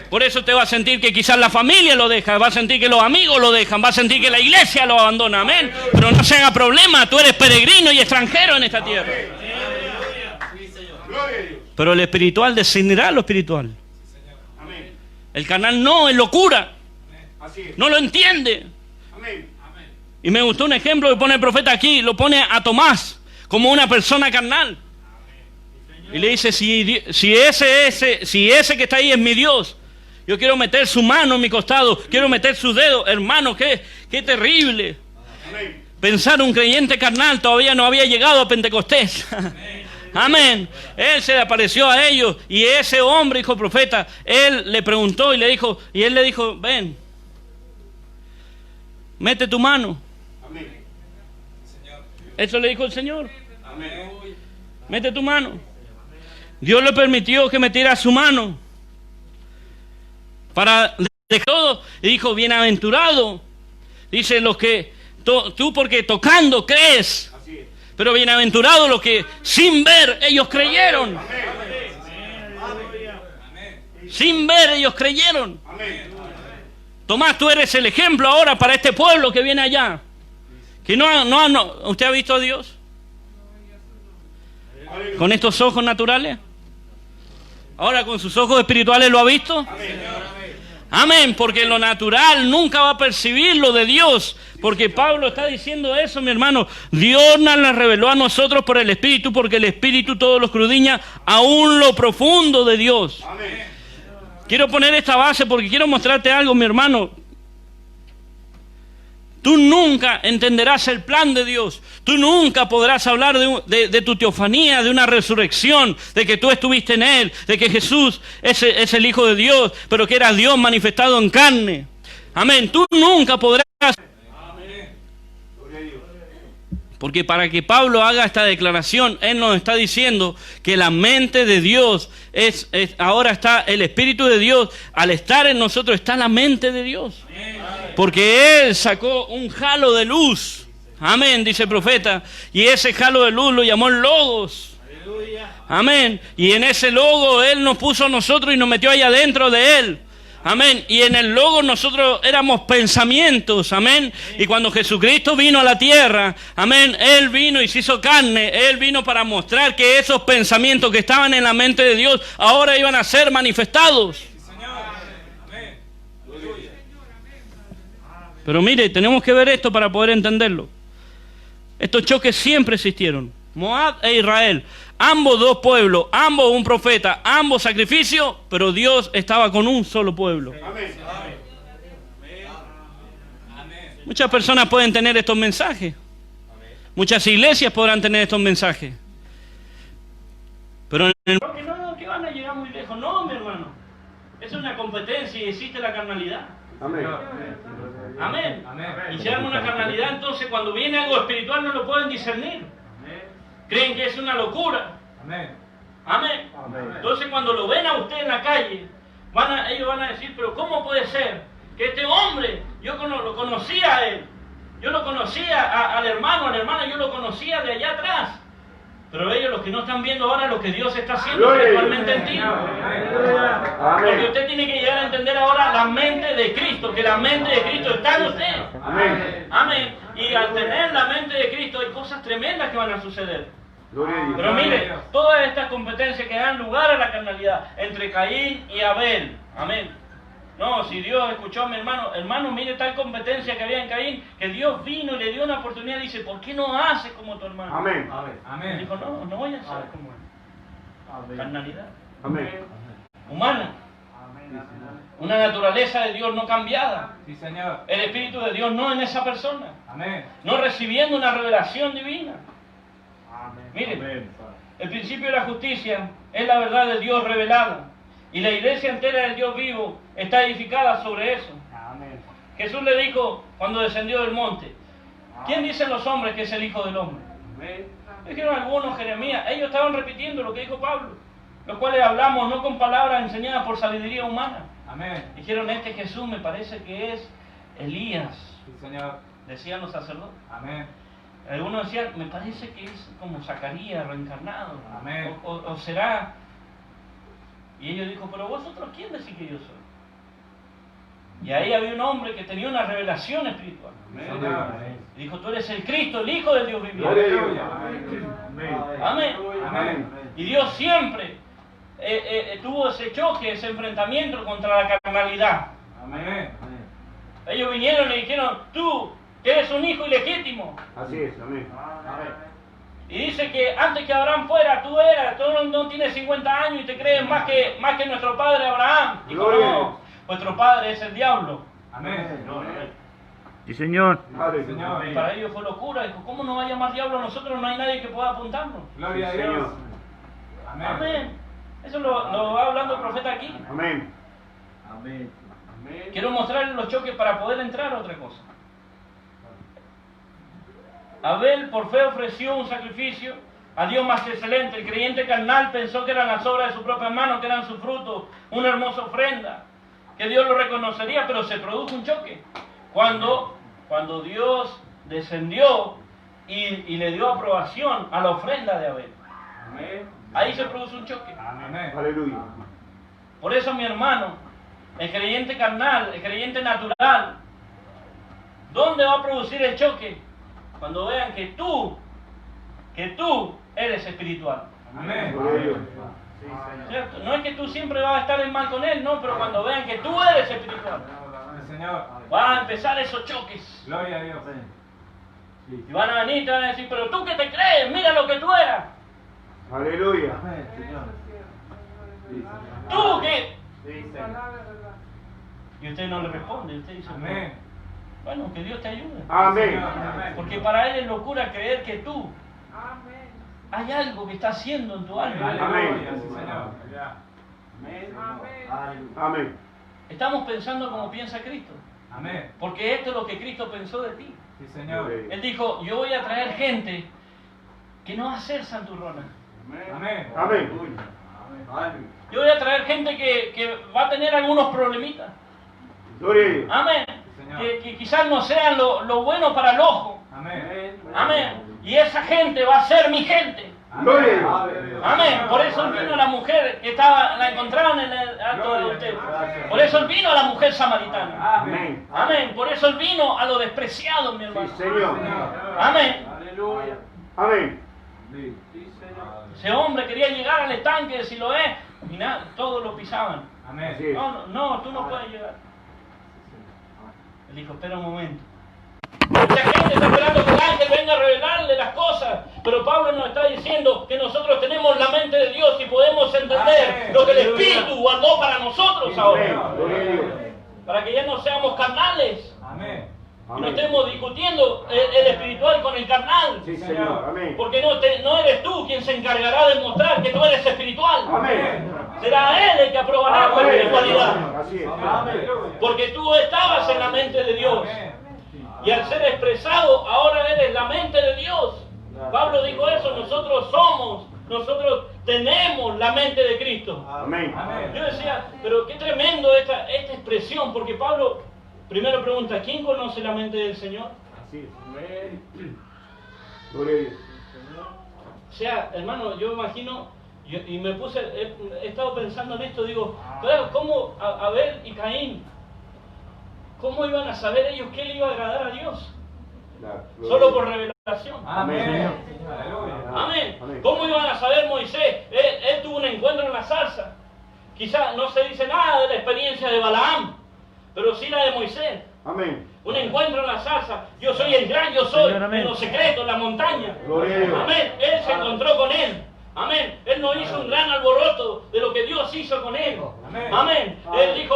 Por eso te va a sentir que quizás la familia lo deja, va a sentir que los amigos lo dejan, va a sentir que la iglesia lo abandona, amén. Pero no se haga problema, tú eres peregrino y extranjero en esta tierra. Pero el espiritual decidirá lo espiritual. El carnal no, es locura. No lo entiende. Y me gustó un ejemplo que pone el profeta aquí, lo pone a Tomás como una persona carnal. Y le dice, si ese que está ahí es mi Dios, yo quiero meter su mano en mi costado, quiero meter su dedo, hermano, qué terrible. Pensar un creyente carnal todavía no había llegado a Pentecostés. Amén. Él se le apareció a ellos y ese hombre, hijo profeta, él le preguntó y él le dijo, ven, mete tu mano. Eso le dijo el Señor. Mete tu mano. Dios le permitió que metiera su mano para de todo. Y dijo, bienaventurado. Dice los que tú porque tocando crees. Pero bienaventurados los que sin ver ellos creyeron. Sin ver ellos creyeron. Tomás, tú eres el ejemplo ahora para este pueblo que viene allá. Que no. ¿Usted ha visto a Dios? ¿Con estos ojos naturales? Ahora con sus ojos espirituales lo ha visto. Amén, porque lo natural nunca va a percibir lo de Dios. Porque Pablo está diciendo eso, mi hermano. Dios nos la reveló a nosotros por el Espíritu, porque el Espíritu todo lo escudriña aún lo profundo de Dios. Quiero poner esta base porque quiero mostrarte algo, mi hermano. Tú nunca entenderás el plan de Dios. Tú nunca podrás hablar de tu teofanía, de una resurrección, de que tú estuviste en Él, de que Jesús es el Hijo de Dios, pero que era Dios manifestado en carne. Amén. Tú nunca podrás. Porque para que Pablo haga esta declaración, él nos está diciendo que la mente de Dios ahora está el Espíritu de Dios. Al estar en nosotros está la mente de Dios. Porque Él sacó un halo de luz. Amén, dice el profeta. Y ese halo de luz lo llamó Logos. Amén. Y en ese logo Él nos puso a nosotros y nos metió allá adentro de Él. Amén. Y en el logo nosotros éramos pensamientos. Amén. Y cuando Jesucristo vino a la tierra, amén, Él vino y se hizo carne. Él vino para mostrar que esos pensamientos que estaban en la mente de Dios ahora iban a ser manifestados. Pero mire, tenemos que ver esto para poder entenderlo. Estos choques siempre existieron. Moab e Israel. Ambos dos pueblos, ambos un profeta, ambos sacrificios, pero Dios estaba con un solo pueblo. Amén. Muchas personas pueden tener estos mensajes. Muchas iglesias podrán tener estos mensajes. Pero no, que van a llegar muy lejos. No, mi hermano. Es una competencia y existe la carnalidad. Amén. Amén. Y si arma una carnalidad, entonces cuando viene algo espiritual no lo pueden discernir. Creen que es una locura. Amén. Entonces cuando lo ven a usted en la calle, ellos van a decir, pero ¿cómo puede ser que este hombre, yo lo conocía a él, yo lo conocía al hermano, a la hermana, yo lo conocía de allá atrás? Pero ellos, los que no están viendo ahora lo que Dios está haciendo actualmente en ti. Porque usted tiene que llegar a entender ahora la mente de Cristo, que la mente de Cristo está en usted. Amén. Y al tener la mente de Cristo hay cosas tremendas que van a suceder. Pero mire, todas estas competencias que dan lugar a la carnalidad entre Caín y Abel. Amén. No, si Dios escuchó a mi hermano, mire tal competencia que había en Caín, que Dios vino y le dio una oportunidad y dice, ¿por qué no haces como tu hermano? Amén. Dijo, no voy a hacer como él. Carnalidad. Humana. Una naturaleza de Dios no cambiada. Sí, Señor. El Espíritu de Dios no en esa persona. Amén. No recibiendo una revelación divina. Mire, el principio de la justicia es la verdad de Dios revelada. Y la iglesia entera del Dios vivo está edificada sobre eso. Amén. Jesús le dijo cuando descendió del monte, ¿quién dicen los hombres que es el Hijo del Hombre? Amén. Dijeron algunos, Jeremías. Ellos estaban repitiendo lo que dijo Pablo, los cuales hablamos no con palabras enseñadas por sabiduría humana. Amén. Dijeron, este Jesús me parece que es Elías. Sí, Señor. Decían los sacerdotes. Amén. Algunos decían, me parece que es como Zacarías reencarnado. Amén. O será Y ellos dijo, pero vosotros, ¿quién decís que yo soy? Y ahí había un hombre que tenía una revelación espiritual. Y dijo, tú eres el Cristo, el Hijo del Dios viviente. Amén. Y Dios siempre tuvo ese choque, ese enfrentamiento contra la carnalidad. Ellos vinieron y le dijeron, tú eres un hijo ilegítimo. Así es, amén. Y dice que antes que Abraham fuera, tú no tienes 50 años y te crees más que nuestro padre Abraham. Dijo, no, vuestro padre es el diablo. Amén. Sí, Señor. Y para ellos fue locura. Dijo, ¿cómo nos va a llamar diablo a nosotros? No hay nadie que pueda apuntarnos. Gloria a Dios. Amén. Eso lo va hablando el profeta aquí. Amén. Quiero mostrarles los choques para poder entrar a otra cosa. Abel por fe ofreció un sacrificio a Dios más excelente. El creyente carnal pensó que eran las obras de su propia mano, que eran su fruto, una hermosa ofrenda, que Dios lo reconocería, pero se produjo un choque. Cuando Dios descendió y le dio aprobación a la ofrenda de Abel. Ahí se produce un choque. Aleluya. Por eso, mi hermano, el creyente carnal, el creyente natural, ¿dónde va a producir el choque? Cuando vean que tú eres espiritual. ¿Cierto? No es que tú siempre vas a estar en mal con él, no, pero cuando vean que tú eres espiritual, van a empezar esos choques. Gloria a Dios. Y van a venir y te van a decir, pero tú que te crees, mira lo que tú eras. Aleluya. Tú que... Y usted no le responde, usted dice, Amén. bueno, que Dios te ayude. Amén. Porque para él es locura creer que tú hay algo que está haciendo en tu alma. Amén. Amén. Estamos pensando como piensa Cristo. Amén. Porque esto es lo que Cristo pensó de ti. Sí, Señor. Él dijo, yo voy a traer gente que no va a ser santurrona. Amén. Amén. Yo voy a traer gente que va a tener algunos problemitas. Gloria a Dios. Amén. Señor. Que quizás no sean lo bueno para el ojo. Amén. Amén. Y esa gente va a ser mi gente. Gloria a Dios. Amén. Por eso él vino a la mujer que la encontraban en el alto de usted. Por eso él vino a la mujer samaritana. Amén. Amén. Por eso él vino a lo despreciado, mi hermano. Sí, Señor. Amén. Amén. Ese hombre quería llegar al estanque de Siloé y nada, todos lo pisaban. Amén. Así es. No, tú no puedes llegar. Él dijo, espera un momento. Mucha gente está esperando que el ángel venga a revelarle las cosas, pero Pablo nos está diciendo que nosotros tenemos la mente de Dios y podemos entender lo que el Espíritu guardó para nosotros ahora. Gloria a Dios. Para que ya no seamos carnales Amén. y no estemos discutiendo el espiritual con el carnal. Sí, Señor. Amén. Porque no eres tú quien se encargará de mostrar que tú eres espiritual. Amén. Será Él el que aprobará tu Amén. espiritualidad. Así es. Porque tú estabas en la mente de Dios. Y al ser expresado, ahora eres la mente de Dios. Pablo dijo eso, nosotros tenemos la mente de Cristo. Amén. Yo decía, pero qué tremendo esta expresión, porque Pablo primero pregunta, ¿quién conoce la mente del Señor? Así es. Gloria a Dios. O sea, hermano, yo imagino, y me puse, he estado pensando en esto, digo, claro, ¿cómo Abel y Caín, cómo iban a saber ellos qué le iba a agradar a Dios? Solo por revelación. Amén. Amén. Amén. ¿Cómo iban a saber Moisés? Él tuvo un encuentro en la zarza. Quizás no se dice nada de la experiencia de Balaam, pero sí la de Moisés. Amén. Un encuentro en la zarza. Yo soy el gran, yo soy Señor, amén. en los secretos, en la montaña. Gloria a Dios. Amén. Él se encontró con él. Amén. Él no hizo un gran alboroto de lo que Dios hizo con él. Amén. Amén. Él dijo,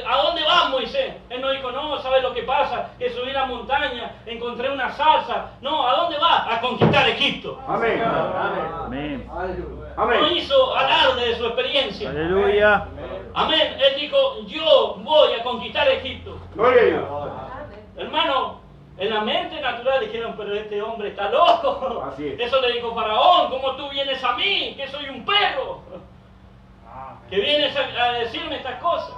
¿a dónde vas, Moisés? Él no dijo, no, ¿sabes lo que pasa? Que subí la montaña, encontré una zarza. No, ¿a dónde vas? A conquistar Egipto. Amén. Amén. No Amén. hizo alarde de su experiencia. Aleluya. Amén. Él dijo, yo voy a conquistar Egipto. Gloria a Dios. Hermano, en la mente natural dijeron, pero este hombre está loco. Así es. Eso le dijo Faraón, ¿cómo tú vienes a mí? Que soy un perro. Que vienes a decirme estas cosas.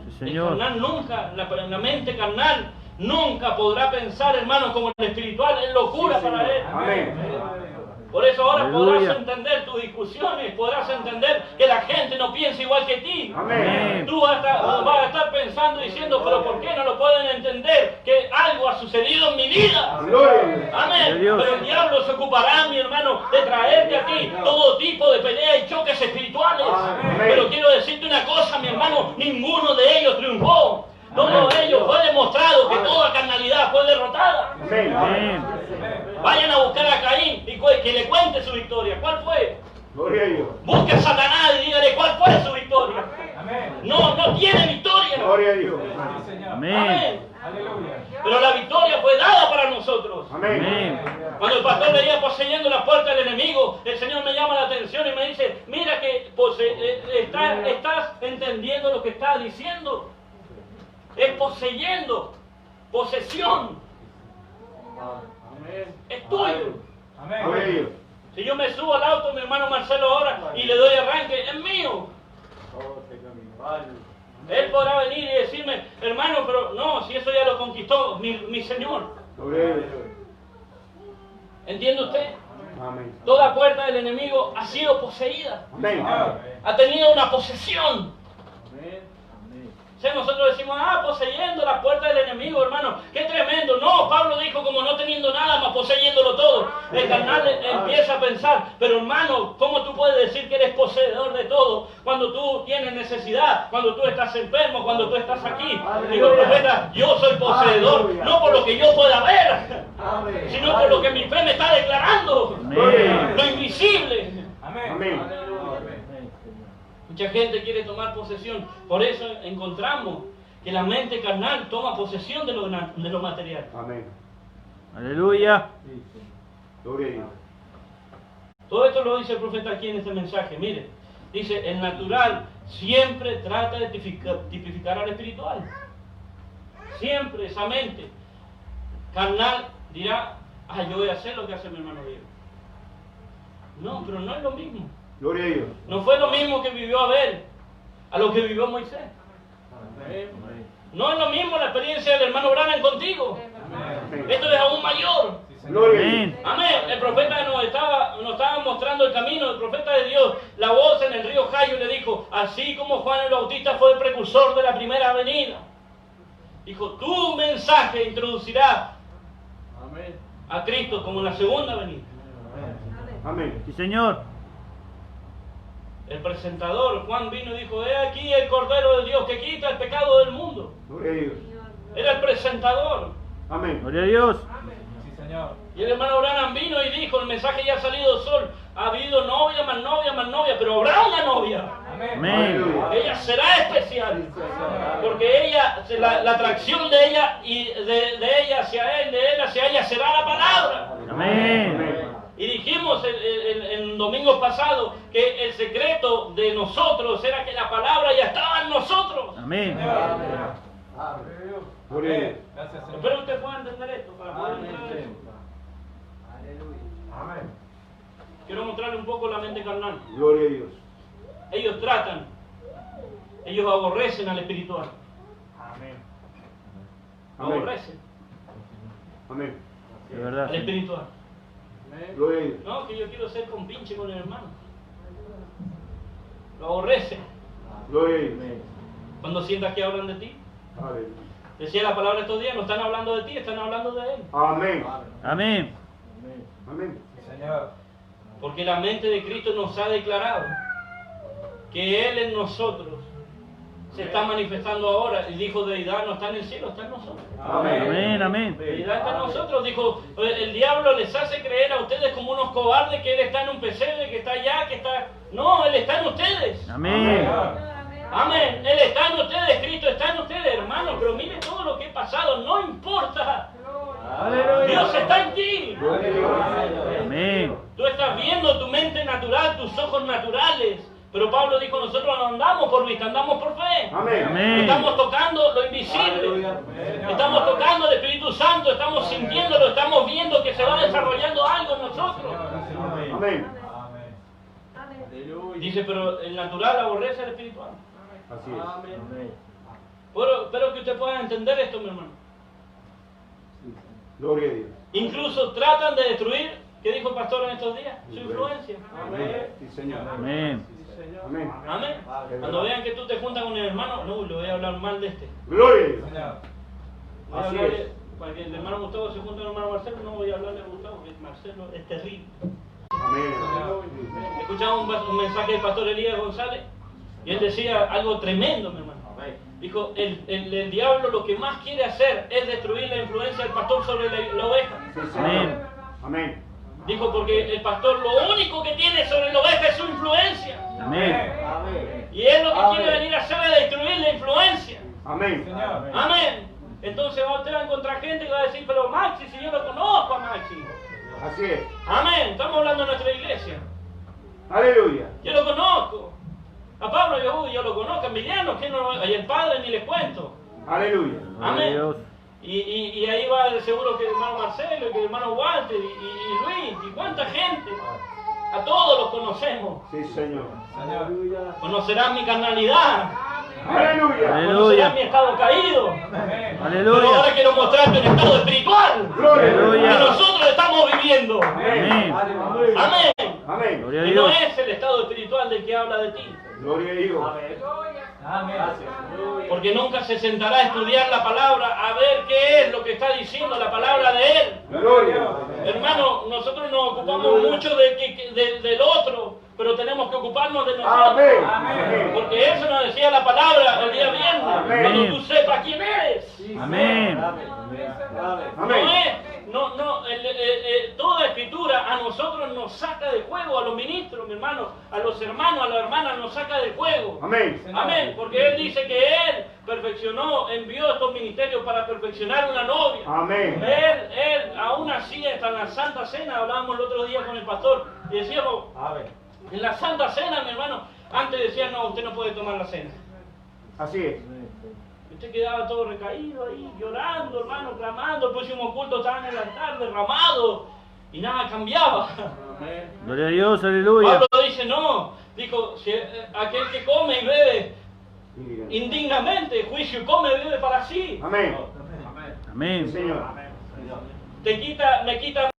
Sí, El Señor. carnal nunca, la mente carnal nunca podrá pensar, hermano, como el espiritual. Es locura Sí, para Señor. él. Amén. Por eso ahora podrás Aleluya. entender tus discusiones, podrás entender que la gente no piensa igual que ti. Amén. Tú vas a estar pensando y diciendo, pero ¿por qué no lo pueden entender? Que algo ha sucedido en mi vida. Gloria. Amén. Dios. Pero el diablo se ocupará, mi hermano, de traerte a ti todo tipo de peleas y choques espirituales. Amén. Pero quiero decirte una cosa, mi hermano, ninguno de ellos triunfó. Todos ellos fue demostrado que toda carnalidad fue derrotada. Amén. Amén. Vayan a buscar a Caín y que le cuente su victoria. ¿Cuál fue? Gloria a Dios. Busque a Satanás y dígale cuál fue su victoria. Amén. No tiene victoria. Gloria a Dios. Sí, Señor. Amén. Amén. Aleluya. Pero la victoria fue dada para nosotros. Amén. Amén. Cuando el pastor leía poseyendo la puerta del enemigo, el Señor me llama la atención y me dice, mira que estás entendiendo lo que está diciendo. Es poseyendo, posesión, es tuyo. Gloria a Amén. Dios. Si yo me subo al auto, mi hermano Marcelo ahora, y le doy arranque, es mío. Él podrá venir y decirme, hermano, pero no, si eso ya lo conquistó mi Señor. Gloria a Dios. ¿Entiende usted? Amén. Toda puerta del enemigo ha sido poseída, Amén. ha tenido una posesión. O sea, nosotros decimos, poseyendo la puerta del enemigo, hermano, qué tremendo. No, Pablo dijo, como no teniendo nada, más poseyéndolo todo. El carnal empieza a pensar, pero hermano, ¿cómo tú puedes decir que eres poseedor de todo cuando tú tienes necesidad, cuando tú estás enfermo, cuando tú estás aquí? Digo, profeta, yo soy poseedor, no por lo que yo pueda ver, sino por lo que mi fe me está declarando, Amén. lo invisible. Amén. Amén. Mucha gente quiere tomar posesión. Por eso encontramos que la mente carnal toma posesión de lo material. Amén. Aleluya. Gloria a Dios. Todo esto lo dice el profeta aquí en este mensaje. Mire, dice, el natural siempre trata de tipificar al espiritual. Siempre esa mente carnal dirá, yo voy a hacer lo que hace mi hermano Diego. No, pero no es lo mismo. Gloria a Dios. No fue lo mismo que vivió Abel a lo que vivió Moisés. No es lo mismo la experiencia del hermano Branham contigo. Amén. Esto es aún mayor. Gloria a Dios. Amén. Amén. El profeta nos estaba mostrando el camino. El profeta de Dios, la voz en el río Jayo le dijo, así como Juan el Bautista fue el precursor de la primera venida, dijo, tu mensaje introducirá a Cristo como la segunda venida. Amén. Sí, Señor. El presentador, Juan vino y dijo, he aquí el Cordero de Dios que quita el pecado del mundo. Gloria a Dios. Era el presentador. Amén. Gloria a Dios. Sí, Señor. Y el hermano Branham vino y dijo, el mensaje ya ha salido sol. Ha habido novia, más novia, pero habrá una novia. Amén. Amén. Ella será especial. Porque ella, la atracción de ella y de ella hacia él, de él hacia ella, será la palabra. Amén. Y dijimos el domingo pasado que el secreto de nosotros era que la palabra ya estaba en nosotros. Amén. Gloria a Dios. Gracias, Señor. Espero que usted pueda entender esto para poder entender eso. Amén. Quiero mostrarle un poco la mente carnal. Gloria a Dios. Ellos tratan, ellos aborrecen al espiritual. Amén. Amén. Aborrecen Amén. De verdad. al espiritual. Gloria a Dios. No, que yo quiero ser compinche con el hermano. Lo aborrecen Gloria a Dios. cuando sientas que hablan de ti. Aleluya. Decía la palabra estos días, no están hablando de ti, están hablando de él. Amén. Amén. Amén. Sí, Señor. Porque la mente de Cristo nos ha declarado que Él en nosotros se está manifestando ahora. Y dijo, deidad no está en el cielo, está en nosotros. Amén. Amén. Deidad está en nosotros. Dijo, el diablo les hace creer a ustedes como unos cobardes que Él está en un pesebre, que está allá, que está... No, Él está en ustedes. Amén. Amén. Él está en ustedes, Cristo está en ustedes, hermano. Pero mire todo lo que ha pasado, no importa. Dios está en ti. Amén. Tú estás viendo tu mente natural, tus ojos naturales. Pero Pablo dijo, nosotros no andamos por vista, andamos por fe. Amén. Amén. Estamos tocando lo invisible. Estamos tocando el Espíritu Santo, estamos sintiéndolo, estamos viendo que se va desarrollando algo en nosotros. Amén. Dice, pero el natural aborrece al espiritual. Así es. Pero espero que usted pueda entender esto, mi hermano. Gloria a Dios. Incluso tratan de destruir ¿Qué dijo el pastor en estos días? Su influencia. Amén. Sí, Señor. Amén. Amén. Amén. Cuando vean que tú te juntas con el hermano, no, le voy a hablar mal de este. Gloria a Dios. Voy a Así hablarle, es. para que el hermano Gustavo se junte con el hermano Marcelo, no voy a hablarle a Gustavo, que Marcelo es terrible. Amén. Escuchaba un mensaje del pastor Elías González y él decía algo tremendo, mi hermano. Dijo, el diablo lo que más quiere hacer es destruir la influencia del pastor sobre la oveja. Sí, Señor. Amén. Amén. Dijo, porque el pastor lo único que tiene sobre la oveja es su influencia. Amén. Y él lo que quiere venir a hacer es destruir la influencia. Amén. Amén. Entonces usted va a encontrar gente que va a decir, pero Maxi, si yo lo conozco a Maxi. Así es. Amén. Estamos hablando de nuestra iglesia. Aleluya. Yo lo conozco. A Pablo yo lo conozco. A Emiliano, ¿quién no lo... Y el padre ni les cuento. Aleluya. Gloria a Amén. Dios. Y ahí va seguro que el hermano Marcelo, y que el hermano Walter, y Luis, y cuánta gente. A todos los conocemos. Sí, Señor. Conocerán mi carnalidad. Aleluya. Conocerán mi estado caído. Pero Aleluya. ahora quiero mostrarte un estado espiritual Gloria a Dios. que Aleluya. nosotros estamos viviendo. Amén. Amén. Amén. Gloria a Y no Dios. es el estado espiritual del que habla de ti. Gloria a Dios. Porque nunca se sentará a estudiar la palabra, a ver qué es lo que está diciendo la palabra de Él. Gloria. Hermano, nosotros nos ocupamos mucho del otro, pero tenemos que ocuparnos de nosotros. Amén. Amén. Porque eso nos decía la palabra el día viernes. Amén. Cuando tú sepas quién eres. Amén. Amén. Toda escritura a nosotros nos saca del juego, a los ministros, mi hermano, a los hermanos, a las hermanas nos saca del juego. Amén. Amén, porque Él dice que Él perfeccionó, envió estos ministerios para perfeccionar una novia. Amén. Él, aún así, hasta en la Santa Cena, hablábamos el otro día con el pastor, y decíamos, en la Santa Cena, mi hermano, antes decían, no, usted no puede tomar la cena. Así es. Usted quedaba todo recaído ahí, llorando, hermano, clamando, el próximo culto estaba en el altar, derramado, y nada cambiaba. Gloria a Dios. Aleluya. Pablo dice, no, dijo, si, aquel que come y bebe indignamente, juicio, come y bebe para sí. Amén. Sí, Amén. Señor. Me quita a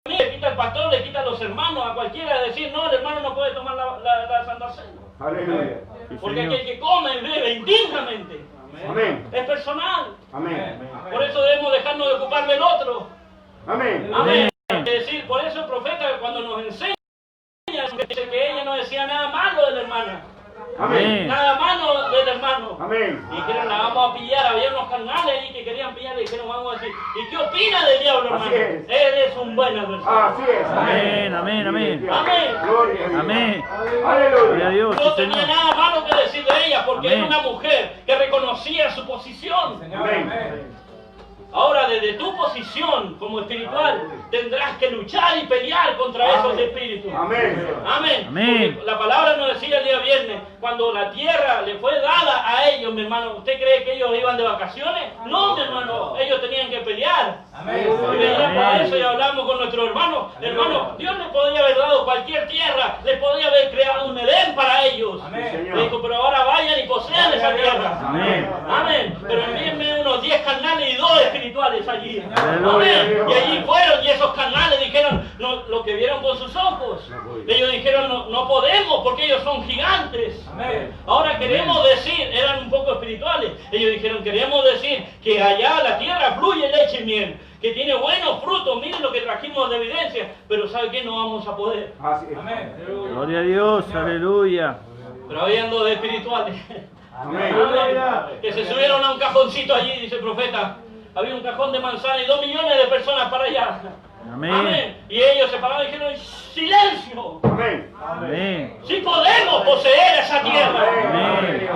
mí, le quita al pastor, le quita a los hermanos, a cualquiera, decir, no, el hermano no puede tomar la Santa Cena. Aleluya. Sí, Porque Señor. aquel que come y bebe indignamente Amén. es personal. Amén. Por eso debemos dejarnos de ocupar del otro. Amén. Amén. Es decir, por eso el profeta cuando nos enseña, dice que ella no decía nada malo de la hermana. Amén. Nada malo del hermano. Amén. Y dijeron, la vamos a pillar. Había unos carnales ahí que querían pillar y dijeron, vamos a decir, ¿y qué opina del diablo, hermano? Así es. Él es un buen adversario. Así es. Amén. Amén. Amén. Amén. Gloria a Dios. Amén. Gloria a Aleluya. Dios. No Sí, tenía Señor. nada malo que decir de ella porque Amén. era una mujer que reconocía su posición. Amén. Ahora, desde tu posición como espiritual, tendrás que luchar y pelear contra esos espíritus. Amén. Amén. Amén. Porque la palabra nos decía el día viernes, cuando la tierra le fue dada a ellos, mi hermano, ¿usted cree que ellos iban de vacaciones? No, mi hermano, ellos tenían que pelear. Y venían para eso y hablamos con nuestro hermano. Hermano, Dios les podría haber dado cualquier tierra, les podría haber creado un Edén para ellos. Le dijo, pero ahora vayan y posean esa tierra. Amén. Amén. Pero envíenme unos 10 carnales y 2 espirituales allí. Aleluya. Amén. Y allí fueron y esos carnales dijeron lo que vieron con sus ojos. Ellos dijeron, no podemos porque ellos son gigantes. Ahora queremos decir, eran un poco espirituales. Ellos dijeron, queremos decir que allá la tierra fluye leche y miel, que tiene buenos frutos. Miren lo que trajimos de evidencia. Pero ¿sabe qué? No vamos a poder. Así es. Gloria a Dios. Aleluya. Pero habían 2 espirituales. Amén. Que se subieron a un cajoncito allí, dice el profeta. Había un cajón de manzana y 2 millones de personas para allá. Amén. Y ellos se pararon y dijeron, ¡silencio! Amén. Amén. ¡Sí podemos poseer esa tierra! Amén.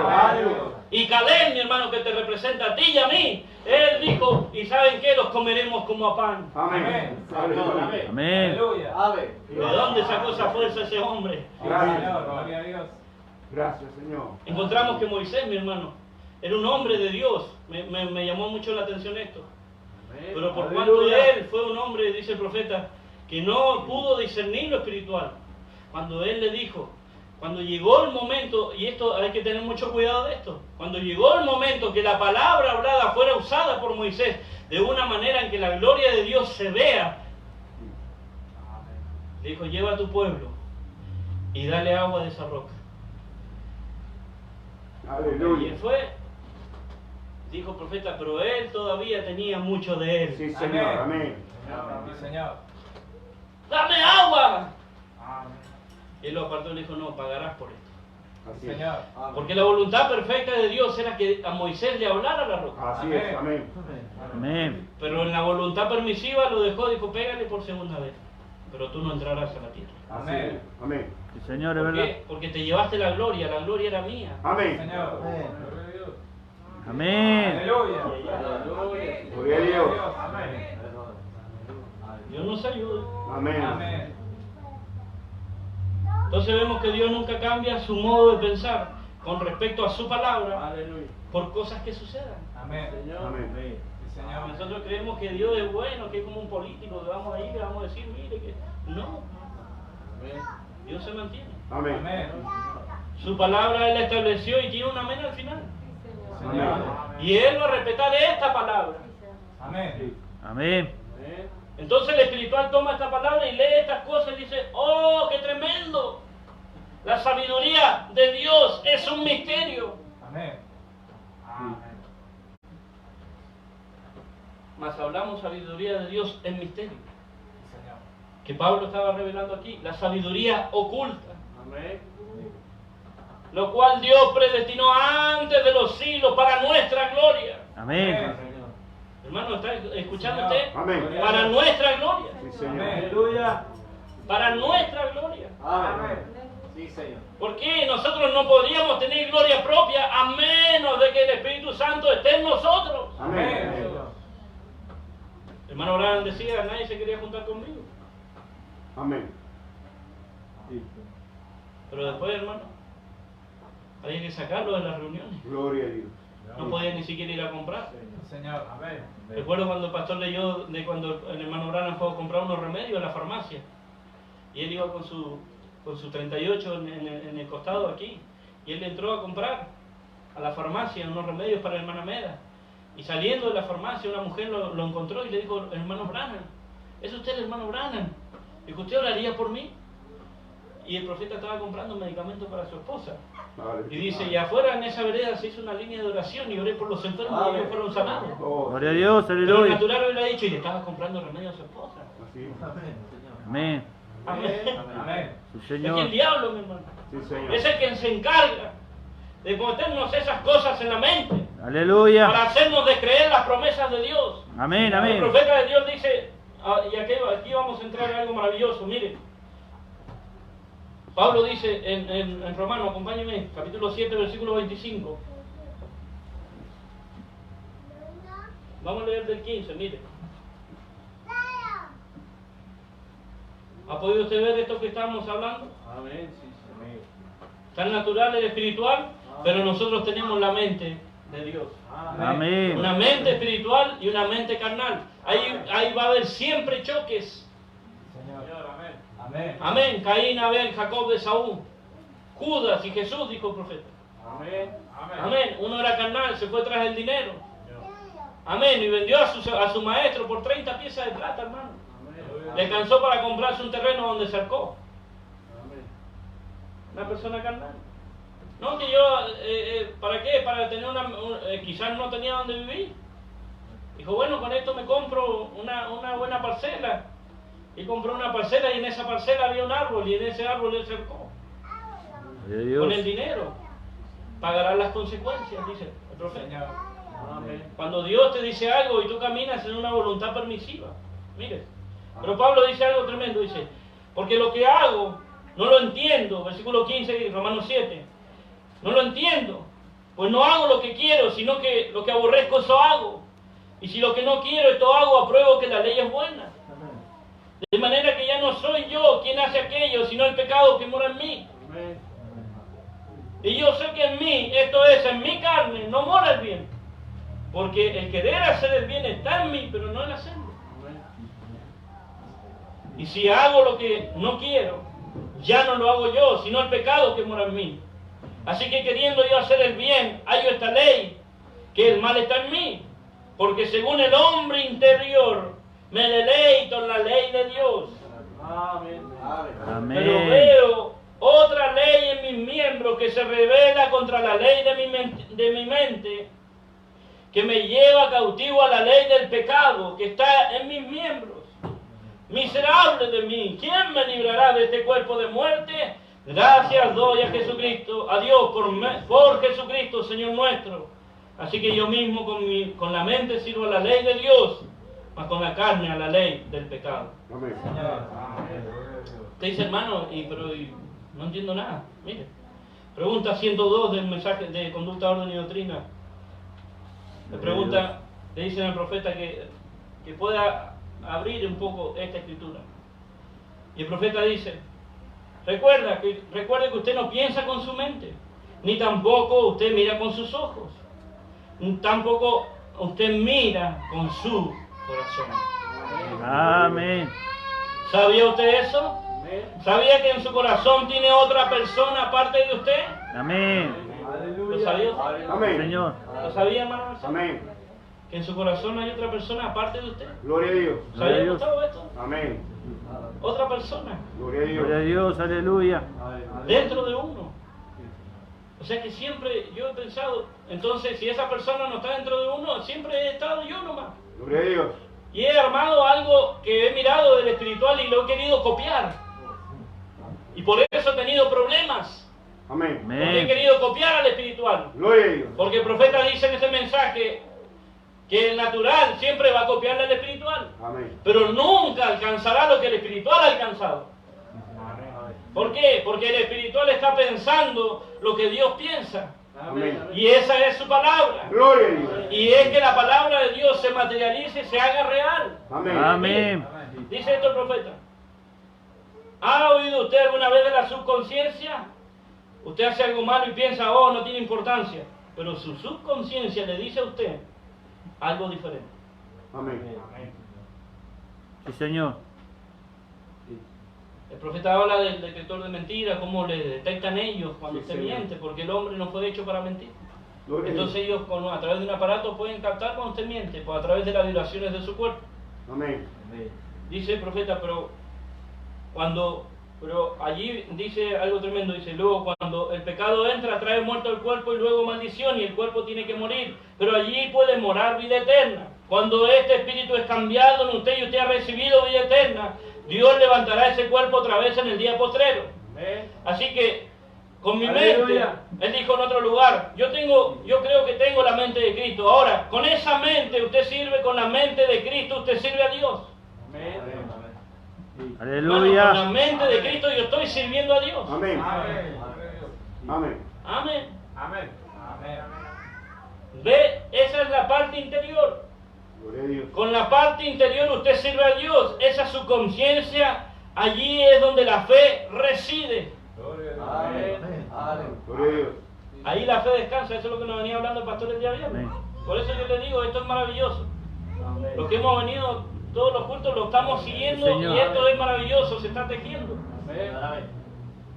Y Caleb, mi hermano, que te representa a ti y a mí, él dijo, ¿y saben qué? Los comeremos como a pan. Amén. Aleluya. Amén. ¿De dónde sacó esa fuerza ese hombre? Gracias, Señor. Encontramos que Moisés, mi hermano, era un hombre de Dios. Me llamó mucho la atención esto. Pero por cuanto él fue un hombre, dice el profeta, que no pudo discernir lo espiritual. Cuando él le dijo, cuando llegó el momento, y esto hay que tener mucho cuidado de esto, cuando llegó el momento que la palabra hablada fuera usada por Moisés de una manera en que la gloria de Dios se vea, Le dijo, lleva a tu pueblo y dale agua de esa roca. Y él fue, dijo el profeta, pero él todavía tenía mucho de él. Sí, Señor. Amén. Sí, Señor. ¡Dame agua! Amén. Y él lo apartó y le dijo, no, pagarás por esto. Así es. Señor. Porque la voluntad perfecta de Dios era que a Moisés le hablara la roca. Así es. Amén. Amén. Pero en la voluntad permisiva lo dejó, dijo, pégale por segunda vez. Pero tú no entrarás a la tierra. Así Amén. es. Amén. Sí, Señor, es ¿Por verdad. qué? Porque te llevaste la gloria era mía. Amén. Señor. Amén. Aleluya. Gloria a Dios. Amén. Dios nos ayude. Amén. Amén. Entonces vemos que Dios nunca cambia su modo de pensar con respecto a su palabra por cosas que sucedan. Amén. Amén. Sí, Señor. Nosotros creemos que Dios es bueno, que es como un político, que vamos a ir y vamos a decir, mire que... No, Dios se mantiene. Amén. Amén. Su palabra Él la estableció y tiene un amén al final. Señor. Y Él va a respetar esta palabra. Amén. Amén. Entonces el espiritual toma esta palabra y lee estas cosas y dice, ¡oh, qué tremendo! La sabiduría de Dios es un misterio. Amén. Amén. Mas hablamos sabiduría de Dios en misterio. Sí, Señor. Que Pablo estaba revelando aquí, la sabiduría oculta. Lo cual Dios predestinó antes de los siglos para nuestra gloria. Amén. Hermano, ¿está escuchando usted? Amén. Para nuestra gloria. Sí, Señor. Aleluya. Para nuestra gloria. Amén. ¿Por qué nosotros no podríamos tener gloria propia a menos de que el Espíritu Santo esté en nosotros? Amén. Hermano Abraham decía, nadie se quería juntar conmigo. Amén. Pero después, hermano, había que sacarlo de las reuniones. Gloria a Dios. No podía ni siquiera ir a comprar. Señor. Amén. Recuerdo cuando el pastor leyó de cuando el hermano Abraham fue a comprar unos remedios a la farmacia. Y él iba con su 38 en el costado aquí. Y él entró a comprar a la farmacia unos remedios para la hermana Meda. Y saliendo de la farmacia una mujer lo encontró y le dijo, hermano Branham, ¿es usted el hermano Branham? Dijo, ¿usted oraría por mí? Y el profeta estaba comprando un medicamento para su esposa. Y dice, y afuera en esa vereda se hizo una línea de oración y oré por los enfermos y ellos fueron sanados. Gloria a Dios, Pero el aleluya. natural hubiera dicho, y le estaba comprando remedio a su esposa. Así es. Amén. Amén. Amén. Sí, Es que Señor. el diablo, mi hermano, Sí, Señor. es el que se encarga de meternos esas cosas en la mente para Aleluya. hacernos descreer las promesas de Dios. Amén, El amén. profeta de Dios dice, y aquí vamos a entrar en algo maravilloso, mire. Pablo dice en Romano, acompáñenme, capítulo 7, versículo 25. Vamos a leer del 15, mire. ¿Ha podido usted ver esto que estamos hablando? Amén. Tan natural el espiritual, pero nosotros tenemos la mente de Dios. Amén. Una mente espiritual y una mente carnal. Ahí va a haber siempre choques. Señor. Amén. Amén. Amén. Caín, Abel, Jacob de Saúl, Judas y Jesús, dijo el profeta. Amén. Amén. Uno era carnal, se fue tras el dinero. Amén. Y vendió a su maestro por 30 piezas de plata, hermano. Le alcanzó para comprarse un terreno donde cercó. Una persona carnal. No, que yo, ¿para qué? Para tener quizás no tenía donde vivir. Dijo, bueno, con esto me compro una buena parcela. Y compró una parcela y en esa parcela había un árbol y en ese árbol él cercó. Gloria a Con el Dios. dinero pagarás las consecuencias, dice el profeta. Señor. Amén. Cuando Dios te dice algo y tú caminas en una voluntad permisiva. Mire, pero Pablo dice algo tremendo, dice, porque lo que hago no lo entiendo, versículo 15, Romanos 7, no lo entiendo, pues no hago lo que quiero, sino que lo que aborrezco eso hago, y si lo que no quiero esto hago, apruebo que la ley es buena. De manera que ya no soy yo quien hace aquello, sino el pecado que mora en mí. Y yo sé que en mí, esto es, en mi carne, no mora el bien. Porque el querer hacer el bien está en mí, pero no el hacerlo. Y si hago lo que no quiero, ya no lo hago yo, sino el pecado que mora en mí. Así que queriendo yo hacer el bien, hallo esta ley, que el mal está en mí. Porque según el hombre interior, me deleito en la ley de Dios. Amén. Pero Amén. veo otra ley en mis miembros que se revela contra la ley de mi mente, que me lleva cautivo a la ley del pecado que está en mis miembros. Miserable de mí, ¿quién me librará de este cuerpo de muerte? Gracias doy a Jesucristo, a Dios por Jesucristo, Señor nuestro. Así que yo mismo con la mente sirvo a la ley de Dios, mas con la carne a la ley del pecado. Amén. Usted dice, hermano, pero no entiendo nada. Mire, pregunta 102 del mensaje de conducta, orden y doctrina. Le dicen al profeta que pueda abrir un poco esta escritura. Y el profeta dice, recuerde que usted no piensa con su mente, ni tampoco usted mira con sus ojos, ni tampoco usted mira con su corazón. Amén. ¿Sabía usted eso? ¿Sabía que en su corazón tiene otra persona aparte de usted? Amén. ¿Lo sabía usted? Amén. Señor. ¿Lo sabía, hermano? Amén. Que en su corazón hay otra persona aparte de usted. Gloria a Dios. Gloria a ¿Sabía Dios. usted esto? Amén. Otra persona Gloria a Gloria a Dios. Dios. Aleluya. dentro de uno. O sea que siempre yo he pensado, entonces si esa persona no está dentro de uno, siempre he estado yo nomás. Gloria a Dios. Y he armado algo que he mirado del espiritual y lo he querido copiar. Y por eso he tenido problemas. Amén. Porque he Amén. querido copiar al espiritual. Gloria a Dios. Porque el profeta dice en ese mensaje que el natural siempre va a copiarle al espiritual. Amén. Pero nunca alcanzará lo que el espiritual ha alcanzado. ¿Por qué? Porque el espiritual está pensando lo que Dios piensa. Amén. Y esa es su palabra. Gloria a Dios. Y es que la palabra de Dios se materialice y se haga real. Amén. Amén. Dice esto el profeta. ¿Ha oído usted alguna vez de la subconsciencia? Usted hace algo malo y piensa, oh, no tiene importancia. Pero su subconsciencia le dice a usted algo diferente. Amén. Sí, Señor. El profeta habla del detector de mentiras, cómo le detectan ellos cuando Sí, usted Señor. miente, porque el hombre no fue hecho para mentir. Gloria a Entonces Dios. ellos a través de un aparato pueden captar cuando usted miente, pues a través de las vibraciones de su cuerpo. Amén. Dice el profeta, pero allí dice algo tremendo, dice, luego cuando el pecado entra trae muerto el cuerpo y luego maldición y el cuerpo tiene que morir, pero allí puede morar vida eterna. Cuando este espíritu es cambiado en usted y usted ha recibido vida eterna, Dios levantará ese cuerpo otra vez en el día postrero. Así que con mi Aleluya. mente, él dijo en otro lugar, yo creo que tengo la mente de Cristo. Ahora, con esa mente usted sirve, con la mente de Cristo usted sirve a Dios. Hermano, con la Aleluya. mente de Cristo yo estoy sirviendo a Dios. Amén. Amén. Amén. Amén. Amén. Amén. Ve, esa es la parte interior. Gloria a Dios. Con la parte interior usted sirve a Dios. Esa es su conciencia. Allí es donde la fe reside. Amén. Gloria a Dios. Ahí la fe descansa. Eso es lo que nos venía hablando el pastor el día viernes. Amén. Por eso yo le digo, esto es maravilloso. Lo que hemos venido, todos los cultos lo estamos siguiendo Señor. y esto es maravilloso, se está tejiendo.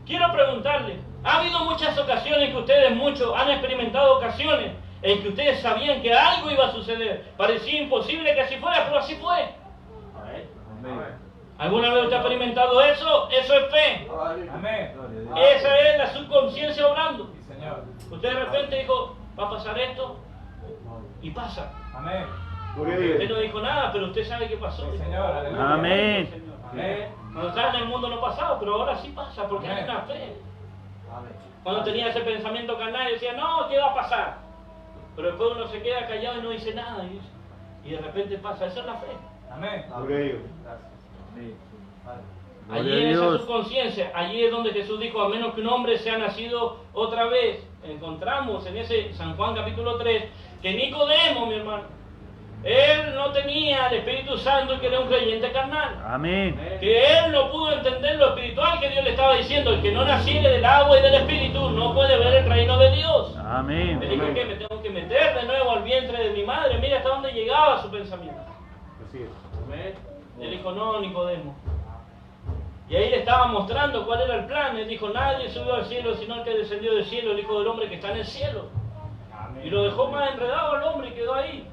Quiero preguntarle, ¿ha habido muchas ocasiones que ustedes, muchos, han experimentado ocasiones en que ustedes sabían que algo iba a suceder? Parecía imposible que así fuera, pero así fue. ¿Alguna vez usted ha experimentado eso? Eso es fe. Amén. Esa es la subconsciencia obrando. Sí, Señor. Usted de repente dijo, va a pasar esto, y pasa. Amén. Gloria a Usted Dios. no dijo nada, pero usted sabe qué pasó. Sí, Señor. Aleluya. Amén. Amén. Cuando estaba en el mundo no pasaba, pero ahora sí pasa, porque hay una fe. Cuando tenía ese pensamiento carnal, decía, no, ¿qué va a pasar? Pero después uno se queda callado y no dice nada, y de repente pasa. Esa es la fe. Amén. Gloria a Dios. Allí Gloria a en esa Dios. subconsciencia, allí es donde Jesús dijo, a menos que un hombre sea nacido otra vez. Encontramos en ese San Juan capítulo 3, que Nicodemo, mi hermano, él no tenía el Espíritu Santo y que era un creyente carnal. Amén. Que él no pudo entender lo espiritual que Dios le estaba diciendo. El que no naciere del agua y del Espíritu no puede ver el reino de Dios. Amén. Él dijo que me tengo que meter de nuevo al vientre de mi madre. Mira hasta dónde llegaba su pensamiento. Así es. Él dijo, no, Nicodemo. Y ahí le estaba mostrando cuál era el plan. Él dijo, nadie subió al cielo sino el que descendió del cielo, el Hijo del Hombre que está en el cielo. Y lo dejó más enredado al hombre y quedó ahí.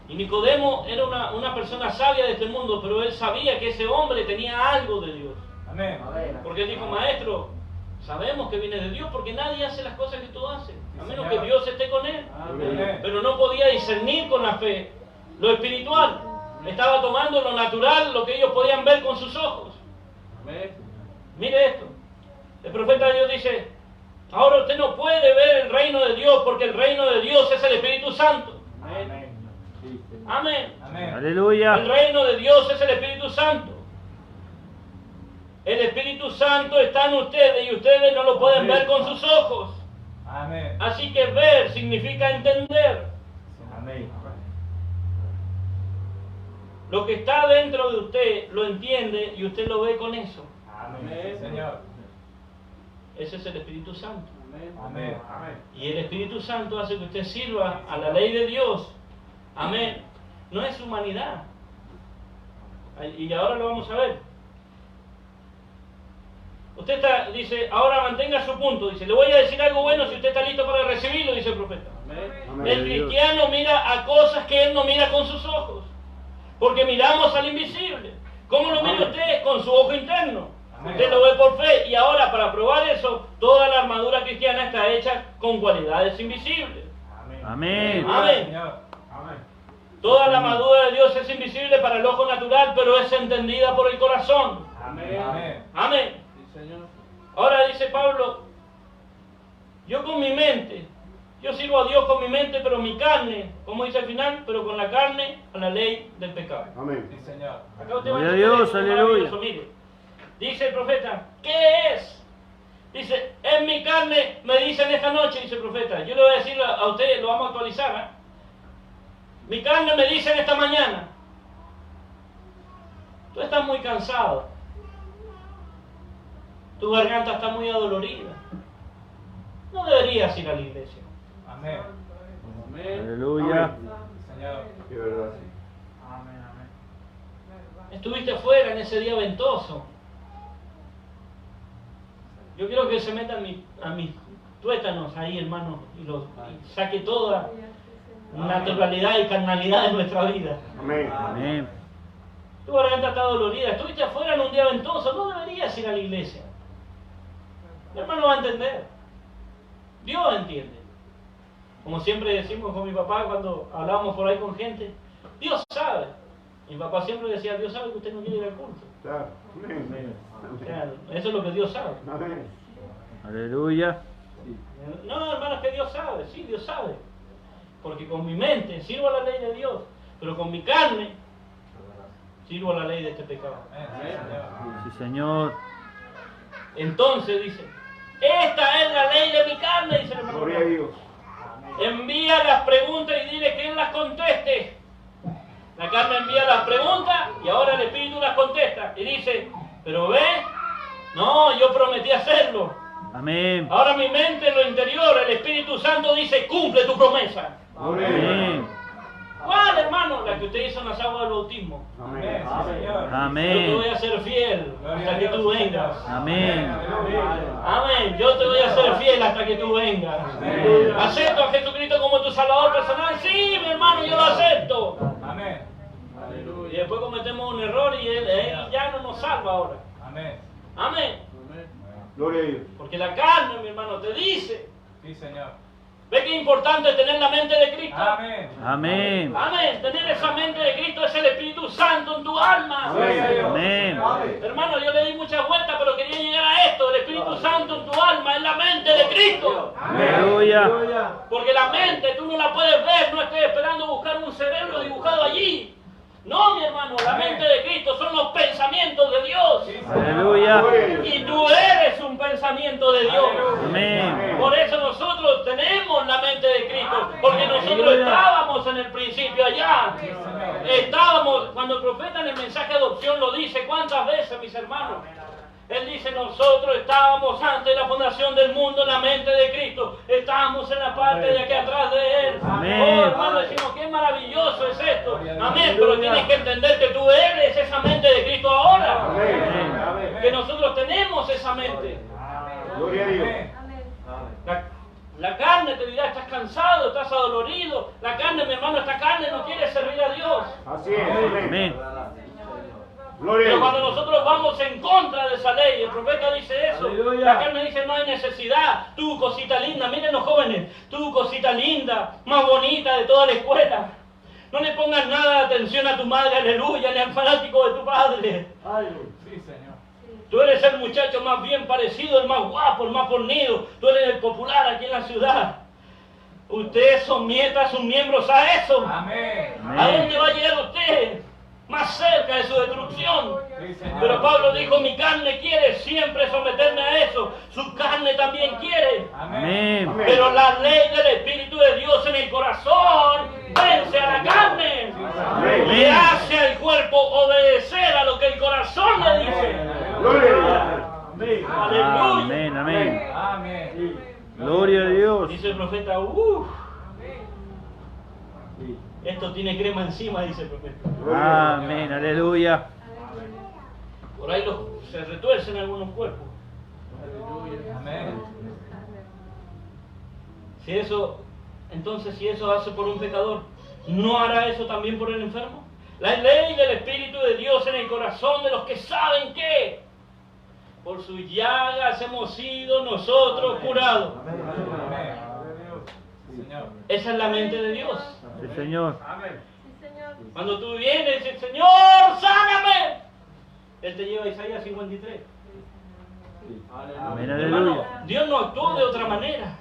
Y Nicodemo era una persona sabia de este mundo, pero él sabía que ese hombre tenía algo de Dios. Amén. Porque él dijo, maestro, sabemos que viene de Dios porque nadie hace las cosas que tú haces, a menos que Señor. Dios esté con él. Amén. Pero no podía discernir con la fe lo espiritual. Estaba tomando lo natural, lo que ellos podían ver con sus ojos. Mire esto. El profeta de Dios dice, ahora usted no puede ver el reino de Dios porque el reino de Dios es el Espíritu Santo. Amén. Amén. Amén. Aleluya. El reino de Dios es el Espíritu Santo. El Espíritu Santo está en ustedes y ustedes no lo pueden ver con sus ojos. Amén. Así que ver significa entender. Amén. Lo que está dentro de usted lo entiende y usted lo ve con eso. Amén. Señor. Ese es el Espíritu Santo. Amén. Y el Espíritu Santo hace que usted sirva a la ley de Dios. Amén. No es humanidad. Y ahora lo vamos a ver. Usted dice, ahora mantenga su punto. Dice, le voy a decir algo bueno si usted está listo para recibirlo, dice el profeta. El cristiano mira a cosas que él no mira con sus ojos. Porque miramos al invisible. ¿Cómo lo mira usted? Con su ojo interno. Usted lo ve por fe. Y ahora, para probar eso, toda la armadura cristiana está hecha con cualidades invisibles. Amén. Amén. Señor. Toda la armadura de Dios es invisible para el ojo natural, pero es entendida por el corazón. Amén. Amén. Ahora dice Pablo, yo con mi mente, yo sirvo a Dios con mi mente, pero mi carne, como dice al final, pero con la carne a la ley del pecado. Sí, Señor. Acá usted va a Gloria a entender Dios, esto, es aleluya. maravilloso, mire. Dice el profeta, ¿qué es? Dice, en mi carne, me dicen esta noche, dice el profeta. Yo le voy a decir a usted, lo vamos a actualizar. ¿Eh? Mi carne me dice esta mañana, tú estás muy cansado. Tu garganta está muy adolorida. No deberías ir a la iglesia. Amén. Aleluya. Señor. Estuviste fuera en ese día ventoso. Yo quiero que se metan a mis tuétanos ahí, hermano, y saque toda naturalidad y carnalidad de nuestra vida. Amén. Tu garganta está dolorida. Estuviste afuera en un día ventoso. No deberías ir a la iglesia. Mi hermano va a entender. Dios entiende. Como siempre decimos con mi papá cuando hablábamos por ahí con gente, Dios sabe. Mi papá siempre decía, Dios sabe que usted no quiere ir al culto. Claro. Claro, eso es lo que Dios sabe. Amén. Aleluya. No, hermano, es que Dios sabe. Sí, Dios sabe. Porque con mi mente sirvo a la ley de Dios, pero con mi carne sirvo a la ley de este pecado. Sí, Señor. Entonces dice, esta es la ley de mi carne, dice el hermano. Gloria a Dios. Envía las preguntas y dile que él las conteste. La carne envía las preguntas y ahora el Espíritu las contesta. Y dice, pero ve, no, yo prometí hacerlo. Amén. Ahora mi mente en lo interior, el Espíritu Santo dice, cumple tu promesa. Amén. ¿Cuál, hermano? La que usted hizo en las aguas del bautismo. Amén. Yo te Amén. voy a ser fiel hasta que tú vengas. Amén. Amén. Yo te voy a ser fiel hasta que tú vengas. ¿Acepto a Jesucristo como tu Salvador personal? Sí, mi hermano, yo lo acepto. Amén. Y después cometemos un error y él ya no nos salva ahora. Amén. Amén. Gloria a Dios. Porque la carne, mi hermano, te dice. Sí, Señor. ¿Ve qué importante es tener la mente de Cristo? Amén. Amén. Amén. Tener esa mente de Cristo es el Espíritu Santo en tu alma. Amén. Hermano, yo le di muchas vueltas, pero quería llegar a esto. El Espíritu Santo en tu alma es la mente de Cristo. Aleluya. Porque la mente tú no la puedes ver, no estés esperando buscar un cerebro dibujado allí. No, mi hermano, la mente de Cristo son los pensamientos de Dios. Aleluya. Y tú eres un pensamiento de Dios. Amén. Por eso nosotros tenemos la mente de Cristo, porque nosotros estábamos en el principio allá. Estábamos, cuando el profeta en el mensaje de adopción lo dice, ¿cuántas veces, mis hermanos? Él dice, nosotros estábamos antes de la fundación del mundo en la mente de Cristo. Estábamos en la parte de aquí atrás de Él. Amén. Oh, hermano, decimos, qué maravilloso es esto. Amén, pero tienes que entender que tú eres esa mente de Cristo ahora. Que nosotros tenemos esa mente. Gloria a Dios. La carne te dirá, estás cansado, estás adolorido. La carne, mi hermano, esta carne no quiere servir a Dios. Así es. Amén. Amén. Gloria a Pero Dios. cuando nosotros vamos en contra de esa ley, el profeta dice eso, Aleluya. la carne dice no hay necesidad, tú cosita linda, miren los jóvenes, tú cosita linda, más bonita de toda la escuela, no le pongas nada de atención a tu madre, aleluya, ni al fanático de tu padre. Sí, Señor. Tú eres el muchacho más bien parecido, el más guapo, el más fornido, tú eres el popular aquí en la ciudad. Usted someta a sus miembros a eso. Amén. ¿A dónde va a llegar usted? Más cerca de su destrucción. Sí, Señor. Pero Pablo dijo, mi carne quiere siempre someterme a eso. Su carne también quiere. Amén. Amén. Pero la ley del Espíritu de Dios en el corazón vence a la carne. Y hace al cuerpo obedecer a lo que el corazón le dice. Gloria a Dios. Aleluya. Amén. Amén. Amén. Gloria a Dios. Dice el profeta, esto tiene crema encima, dice el profeta. Amén. Aleluya. Por ahí se retuercen algunos cuerpos. Amén. Entonces si eso hace por un pecador, ¿no hará eso también por el enfermo? La ley del Espíritu de Dios en el corazón de los que saben que por sus llagas hemos sido nosotros curados. Amén. Señor. Esa es la mente de Dios. Sí, Señor. Cuando tú vienes y dices, Señor, sáname, Él te lleva a Isaías 53. Amén. Hermano, Aleluya. Dios no actuó de otra manera.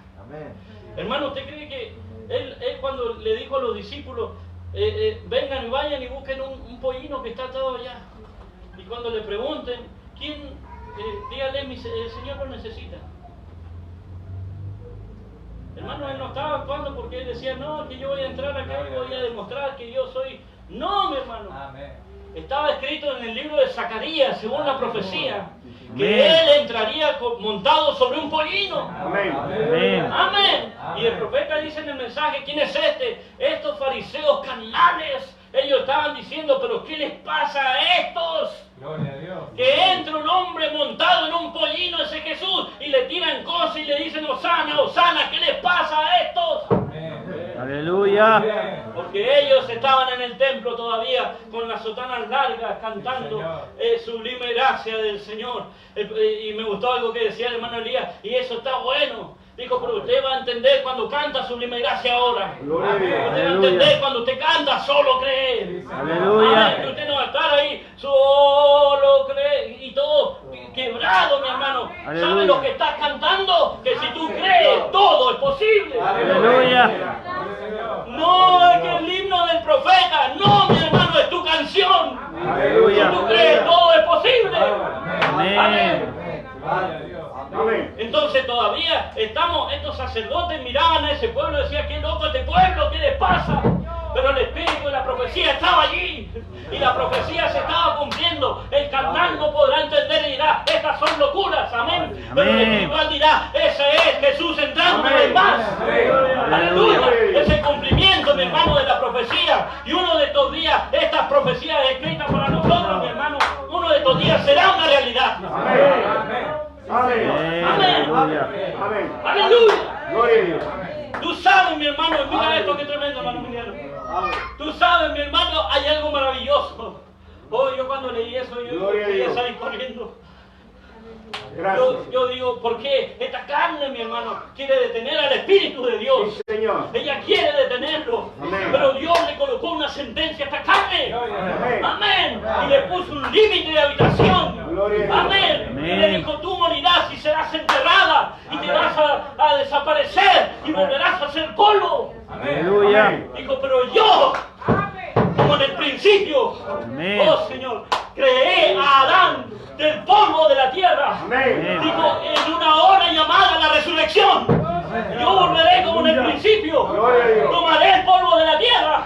Hermano, ¿usted cree que él cuando le dijo a los discípulos, vengan y vayan y busquen un pollino que está atado allá? Y cuando le pregunten, ¿quién? Dígale, el Señor lo necesita. Hermano, él no estaba actuando porque él decía, no, que yo voy a entrar acá y voy a demostrar que yo soy. No, mi hermano. Amén. Estaba escrito en el libro de Zacarías, según la profecía, que Amén. él entraría montado sobre un pollino. Amén. Amén. Amén. Y el profeta dice en el mensaje, ¿quién es este? Estos fariseos carnales. Ellos estaban diciendo, pero ¿qué les pasa a estos? Gloria a Dios. Que entra un hombre montado en un pollino, ese Jesús, y le tiran cosas y le dicen, Osana, Osana, ¿qué les pasa a estos? Amén. Aleluya. Amén. Porque ellos estaban en el templo todavía con las sotanas largas cantando sublime gracia del Señor. Y me gustó algo que decía el hermano Elías, y eso está bueno. Dijo, pero usted va a entender cuando canta sublime gracia ahora. Gloria a Dios. Usted va a Aleluya. entender cuando usted canta solo creer. Aleluya. Amén. Que usted no va a estar ahí solo creer y todo quebrado, mi hermano. ¿Sabe Aleluya. lo que estás cantando? Que si tú crees, todo es posible. Aleluya. No es que el himno del profeta, no, mi hermano, es tu canción. Si Aleluya. tú crees, todo es posible. Amén. Gloria a Dios. Amén. Entonces todavía estos sacerdotes miraban a ese pueblo y decían, qué loco este pueblo, ¿qué les pasa? Pero el espíritu de la profecía estaba allí y la profecía se estaba cumpliendo. El carnal no podrá entender y dirá, estas son locuras, amén. Pero el espiritual dirá, ese es Jesús entrando una vez más. Aleluya. Es el cumplimiento, mi hermano, de la profecía. Y uno de estos días, estas profecías escritas para nosotros, mi hermano, uno de estos días será una realidad. Amén. Amén. Aleluya. Amén. Aleluya. Gloria a Dios. Tú sabes, mi hermano, mira esto que tremendo, hermano Emiliano. Tú sabes, mi hermano, hay algo maravilloso. Oh, yo cuando leí eso, yo Gloria a quería Dios. salir corriendo. Gracias. Yo digo, ¿por qué? Esta carne, mi hermano, quiere detener al Espíritu de Dios. Sí, Señor. Ella quiere detenerlo. Amén. Pero Dios le colocó una sentencia a esta carne. Amén. Amén. Y le puso un límite de habitación. Gloria a Dios. Amén. Y le Amén. dijo, tú morirás y serás enterrada. Y te vas a desaparecer. Y volverás a ser polvo. Aleluya. Amén. Dijo, pero yo, como en el principio, Amén. oh Señor, creé a Adán del polvo de la tierra. Amén. Dijo, en una hora llamada la resurrección, yo volveré como en el principio, Gloria a Dios. tomaré el polvo de la tierra.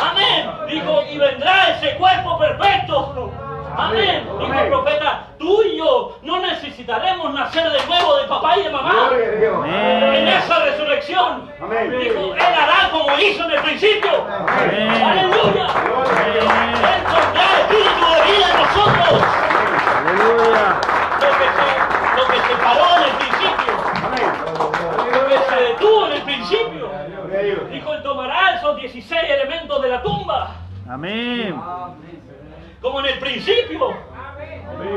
Amén. Dijo, y vendrá ese cuerpo perfecto. Amén. Dijo el profeta, tú y yo no necesitaremos nacer de nuevo de papá y de mamá. Gloria a Dios. En esa resurrección, Amén. dijo, Él hará como hizo en el principio. Amén. Aleluya. Él pondrá espíritu de vida en nosotros. Aleluya. Lo que se paró en el principio, Amén. lo que se detuvo Gloria a Dios. Dijo, Él tomará esos 16 elementos de la tumba, Amén. como en el principio.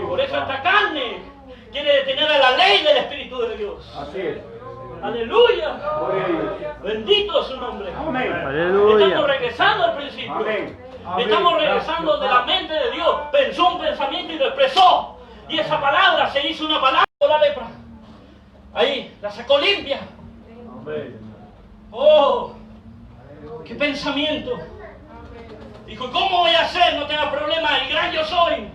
Por eso esta carne quiere detener a la ley del Espíritu de Dios. Así es. Aleluya. Gloria a Dios. Bendito es su nombre. Amén. Aleluya. Estamos regresando al principio. Amén. Estamos regresando de la mente de Dios. Pensó un pensamiento y lo expresó. Y esa palabra se hizo una palabra por la lepra. Ahí, la sacó limpia. Oh, qué pensamiento. Dijo, ¿cómo voy a hacer? No tenga problema, el gran yo soy.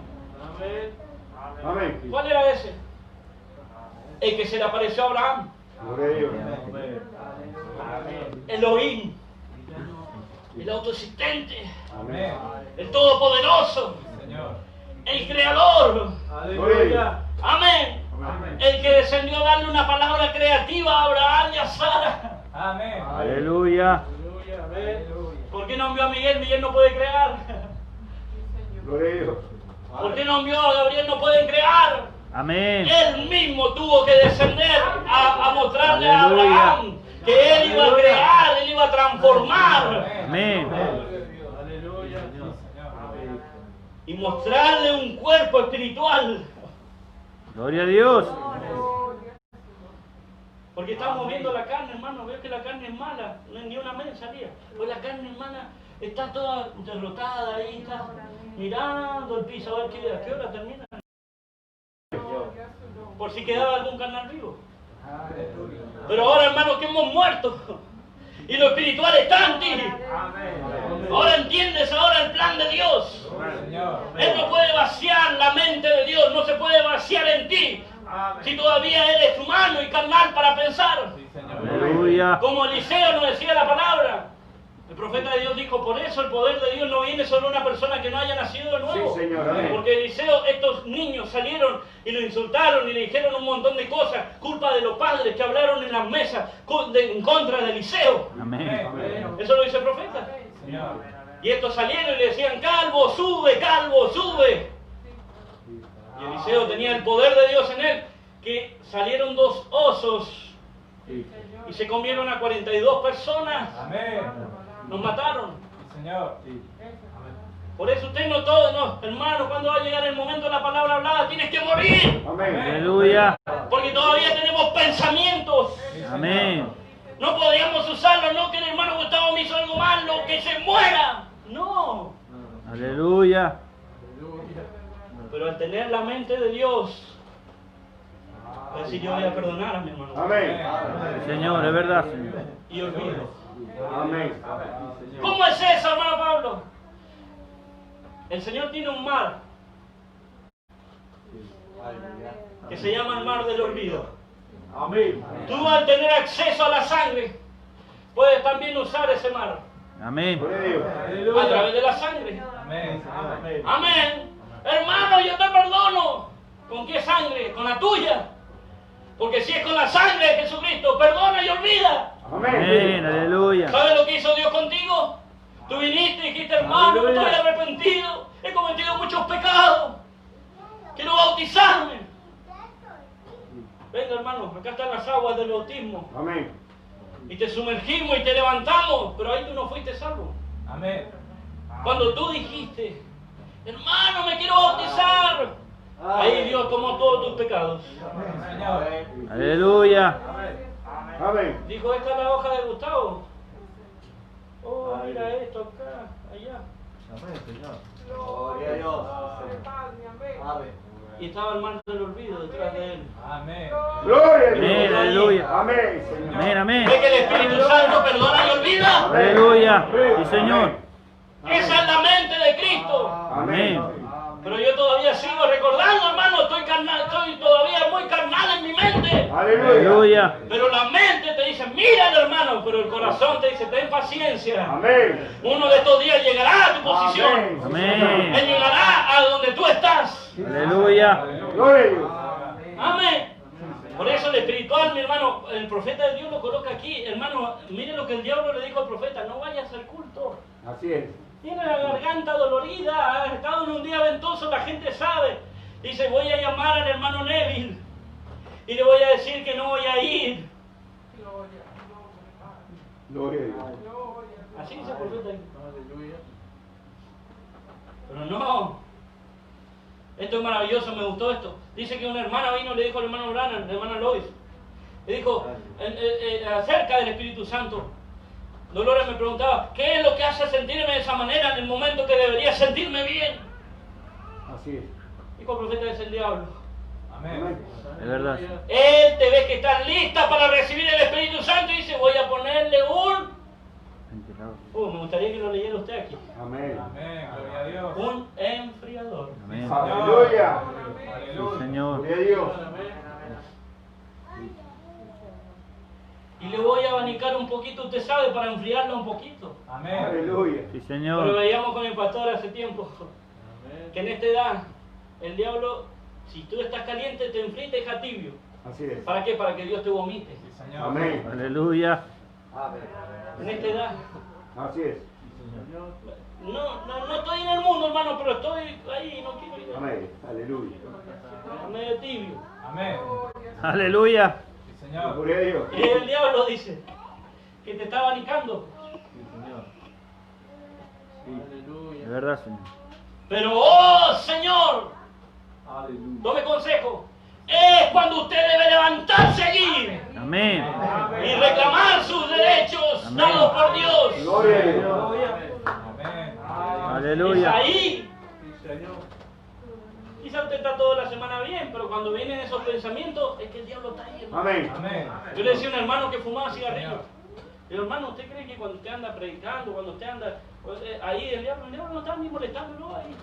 Amén. ¿Cuál era ese? El que se le apareció a Abraham. Gloria a Dios. Elohim. El autoexistente. Amén. El todopoderoso. El creador. Aleluya. Amén. El que descendió a darle una palabra creativa a Abraham y a Sara. Amén. Aleluya. ¿Por qué no envió a Miguel? Miguel no puede crear. Gloria a Dios. ¿Por qué no envió a Gabriel? No pueden crear. Amén. Él mismo tuvo que descender a mostrarle a Aleluya. Abraham que él iba a crear, él iba a transformar Amén. y mostrarle un cuerpo espiritual. Gloria a Dios. Porque estamos viendo la carne, hermano. Veo que la carne es mala. Ni una amén salía. Pues la carne, hermana, está toda derrotada ahí, está mirando el piso a ver a qué hora termina. Por si quedaba algún carnal vivo. Pero ahora, hermano, que hemos muerto. Y lo espiritual está en ti. Ahora entiendes ahora el plan de Dios. Él no puede vaciar la mente de Dios. No se puede vaciar en ti. Si todavía eres humano y carnal para pensar. Aleluya. Como Eliseo nos decía la palabra. El profeta de Dios dijo, por eso el poder de Dios no viene sobre una persona que no haya nacido de nuevo. Sí, Señor, amén. Porque Eliseo, estos niños salieron y lo insultaron y le dijeron un montón de cosas, culpa de los padres que hablaron en las mesas en contra de Eliseo. Amén. Eso lo dice el profeta. Y estos salieron y le decían, calvo, sube, calvo, sube. Y Eliseo tenía el poder de Dios en él, que salieron 2 osos y se comieron a 42 personas. Nos mataron. Por eso usted no todo, no, hermano, cuando va a llegar el momento de la palabra hablada, tienes que morir. Amén. Aleluya. Porque todavía tenemos pensamientos. Amén. No podíamos usarlo, no que el hermano Gustavo me hizo algo malo, que se muera. No. Aleluya. Pero al tener la mente de Dios, va a decir, yo voy a perdonar a mi hermano. Amén. Señor, es verdad, Señor. Y olvido. Amén. ¿Cómo es eso, hermano Pablo? El Señor tiene un mar que se llama el mar del olvido. Amén. Tú al tener acceso a la sangre, puedes también usar ese mar Amén. Gloria a Dios. a través de la sangre. Amén. Amén. Hermano, yo te perdono. ¿Con qué sangre? Con la tuya. Porque si es con la sangre de Jesucristo, perdona y olvida. Amén. Amén. Aleluya. ¿Sabes lo que hizo Dios contigo? Tú viniste y dijiste, hermano, estoy arrepentido, he cometido muchos pecados, quiero bautizarme. Venga, hermano, acá están las aguas del bautismo. Amén. Y te sumergimos y te levantamos, pero ahí tú no fuiste salvo. Amén. Cuando tú dijiste, hermano, me quiero bautizar, ahí Dios tomó todos tus pecados. Aleluya. Amén. Dijo, esta es la hoja de Gustavo. Oh, mira esto acá, allá. Gloria a Dios. Amén. Y estaba el mar del olvido detrás de él. Amén. Gloria a Amén. Dios. Aleluya. Amén, Señor. Amén. Amén. ¿Ve que el Espíritu Santo perdona y olvida? Aleluya. Sí, Señor. Esa es la mente de Cristo. Amén. Pero yo todavía sigo recordando, hermano, estoy todavía muy carnal en mi mente. Aleluya. Aleluya. Pero la mente te dice, míralo, hermano, pero el corazón te dice, ten paciencia. Amén. Uno de estos días llegará a tu posición. Amén. Él llegará a donde tú estás. Aleluya. Gloria a Dios. Amén. Por eso el espiritual, mi hermano, el profeta de Dios lo coloca aquí. Hermano, mire lo que el diablo le dijo al profeta, no vayas al culto. Así es. Tiene la garganta dolorida, ha estado en un día ventoso, la gente sabe. Dice, voy a llamar al hermano Neville y le voy a decir que no voy a ir. Gloria a Dios. Así dice el profeta ahí. Aleluya. Pero no. Esto es maravilloso, me gustó esto. Dice que una hermana vino y le dijo al hermano Branham, la hermana Lois, le dijo acerca del Espíritu Santo. Dolores me preguntaba, ¿qué es lo que hace sentirme de esa manera en el momento que debería sentirme bien? Así es. Dijo el profeta, es el diablo. Amén. Es verdad. Él te ve que estás lista para recibir el Espíritu Santo y dice, voy a ponerle me gustaría que lo leyera usted aquí. Amén. Amén. Gloria a Dios. Un enfriador. Amén. Aleluya. Sí, Aleluya. Señor. Gloria a Dios. Y le voy a abanicar un poquito, usted sabe, para enfriarlo un poquito. Amén. Aleluya. Sí, Lo Señor. veíamos con el pastor hace tiempo. Que en esta edad, el diablo, si tú estás caliente, te enfría y te deja tibio. Así es. ¿Para qué? Para que Dios te vomite. Sí, Señor. Amén. Aleluya. En esta edad. Así es. No estoy en el mundo, hermano, pero estoy ahí, no quiero ir. Amén. Aleluya. Medio tibio. Amén. Aleluya. Sí, Señor. Gloria a Dios. Y el diablo dice que te está abanicando. Es verdad, Señor. Pero, oh Señor, tome consejo. Es cuando usted debe levantarse allí Amén. y reclamar sus derechos Amén. dados por Dios. Gloria a Dios. Amén. Es Aleluya. ahí. Quizá usted está toda la semana bien, pero cuando vienen esos pensamientos, es que el diablo está ahí, hermano. Amén. Amén. Yo le decía a un hermano que fumaba cigarrillos. Le digo, hermano, ¿usted cree que cuando usted anda predicando, cuando usted anda ahí, el diablo no está ni molestándolo ahí?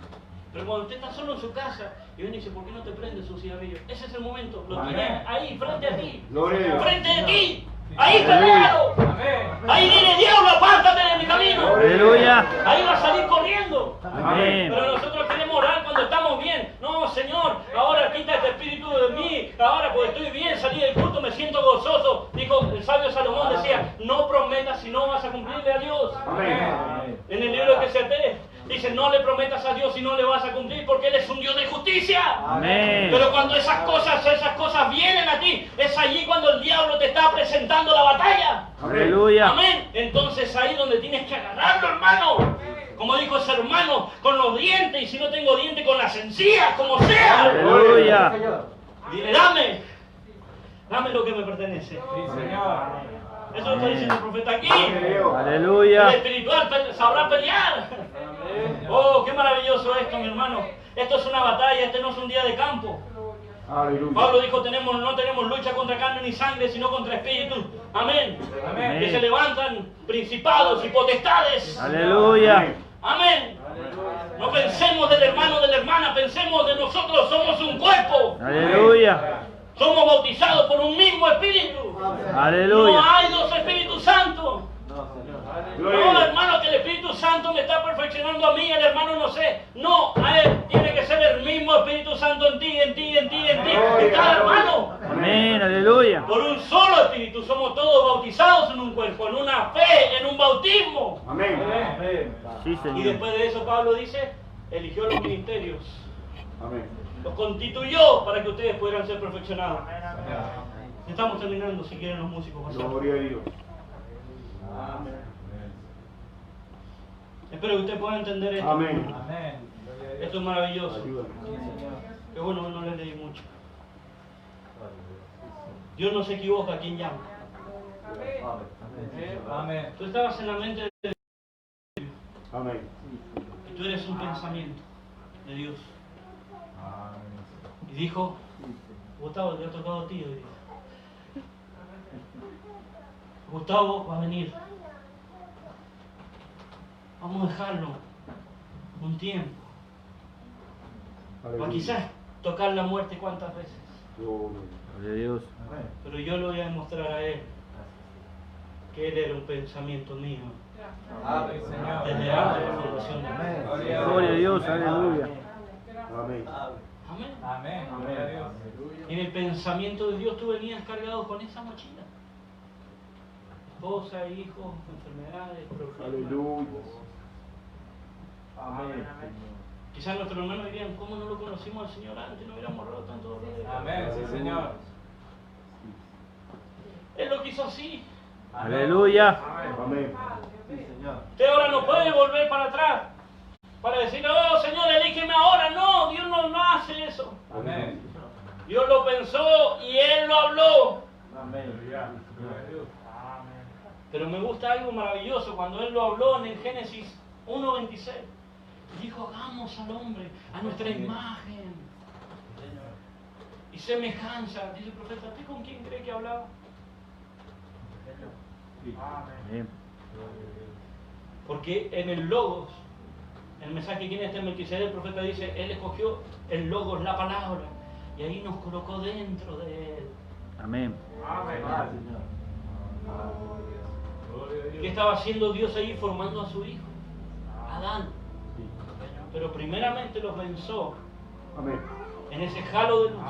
Pero cuando usted está solo en su casa y viene y dice, ¿por qué no te prendes su cigarrillo? Ese es el momento. Lo tiene ahí, frente a ti. Gloria a Dios. Frente a ti. Ahí está pegado. Amén. Ahí viene diablo, apártate de mi camino. Aleluya. Ahí va a salir corriendo. Amén. Pero nosotros queremos orar cuando estamos bien. No, Señor, ahora quita este espíritu de mí. Ahora, porque estoy bien, salí del culto, me siento gozoso. Dijo el sabio Salomón, decía, no prometas si no vas a cumplirle a Dios. Amén. En el libro de Eclesiastés dice, no le prometas a Dios si no le vas a cumplir, porque Él es un Dios de justicia. Amén. Pero cuando esas cosas vienen a ti, es allí cuando el diablo te está presentando la batalla. Aleluya. Amén. Entonces ahí donde tienes que agarrarlo, hermano. Como dijo ese hermano, con los dientes, y si no tengo dientes, con las encías, como sea. Aleluya. Dile, dame lo que me pertenece. Sí, Señor. Eso lo está diciendo el profeta aquí. El Aleluya. espiritual sabrá pelear. Oh, qué maravilloso esto, mi hermano. Esto es una batalla, este no es un día de campo. Aleluya. Pablo dijo, no tenemos lucha contra carne ni sangre, sino contra espíritus. Amén. Amén. Que se levantan principados y potestades. Aleluya. Amén. No pensemos del hermano o de la hermana, pensemos de nosotros, somos un cuerpo. Aleluya. Somos bautizados por un mismo espíritu. No Aleluya. hay dos Espíritus Santos. Gloria a No, Dios. hermano, que el Espíritu Santo me está perfeccionando a mí, el hermano no sé. No, a él tiene que ser el mismo Espíritu Santo en ti, en ti, en ti, en ti, en cada hermano. Amén. Aleluya. Por un solo Espíritu somos todos bautizados en un cuerpo, en una fe, en un bautismo. Amén. Sí, Y Señor. después de eso Pablo dice, eligió los ministerios, Amén. los constituyó para que ustedes pudieran ser perfeccionados. Estamos terminando, si quieren los músicos pasar. Gloria a Dios. Espero que usted pueda entender esto. Amén. Amén. Gloria a Dios. Esto es maravilloso. Ayúdanos. Sí, Señor. Que bueno, no le leí mucho. Dios no se equivoca a quien llama. Amén. Tú estabas en la mente de Amén. que tú eres un pensamiento de Dios. Y dijo, Gustavo, te ha tocado a ti hoy día. Gustavo va a venir. Vamos a dejarlo un tiempo. O quizás tocar la muerte cuántas veces. Gloria. Gloria a Dios. Pero yo le voy a demostrar a él que él era un pensamiento mío. Amén, Señor. Desde antes de la fundación del mundo. Gloria a Dios. Aleluya. Amén. Amén. Amén. Gloria a Dios. En el pensamiento de Dios tú venías cargado con esa mochila. Esposa, hijos, enfermedades, problemas. Aleluya. Amén. Quizás nuestros hermanos dirían, ¿cómo no lo conocimos al Señor antes? No hubiéramos roto tanto dolor de cabeza. Amén. Sí, Señor. Él lo quiso así. Aleluya. Amén. Usted ahora no puede volver para atrás para decir, oh Señor, elígeme ahora. No, Dios no hace eso. Amén. Dios lo pensó y Él lo habló. Pero me gusta algo maravilloso cuando Él lo habló en el Génesis 1:26. Dijo, hagamos al hombre a nuestra imagen y semejanza. Dice el profeta, ¿usted con quién cree que hablaba? Amén. Porque en el Logos, el mensaje que tiene este Melquisedec, el profeta dice, Él escogió el Logos, la palabra, y ahí nos colocó dentro de Él. Amén. ¿Qué estaba haciendo Dios ahí formando a su hijo? Adán. Pero primeramente los pensó Amén. en ese jalo de luz.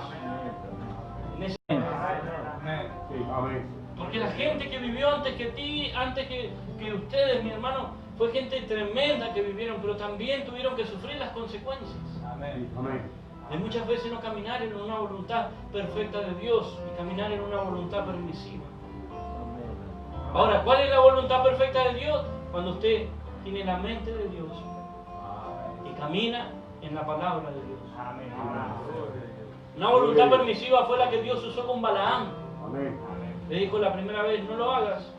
En ese... Amén. Amén. Porque la gente que vivió antes que ti, antes que ustedes, mi hermano, fue gente tremenda que vivieron, pero también tuvieron que sufrir las consecuencias Amén. Amén. de muchas veces no caminar en una voluntad perfecta de Dios y caminar en una voluntad permisiva. Ahora, ¿cuál es la voluntad perfecta de Dios? Cuando usted tiene la mente de Dios y camina en la palabra de Dios. Una voluntad permisiva fue la que Dios usó con Balaam. Amén. Le dijo la primera vez, no lo hagas.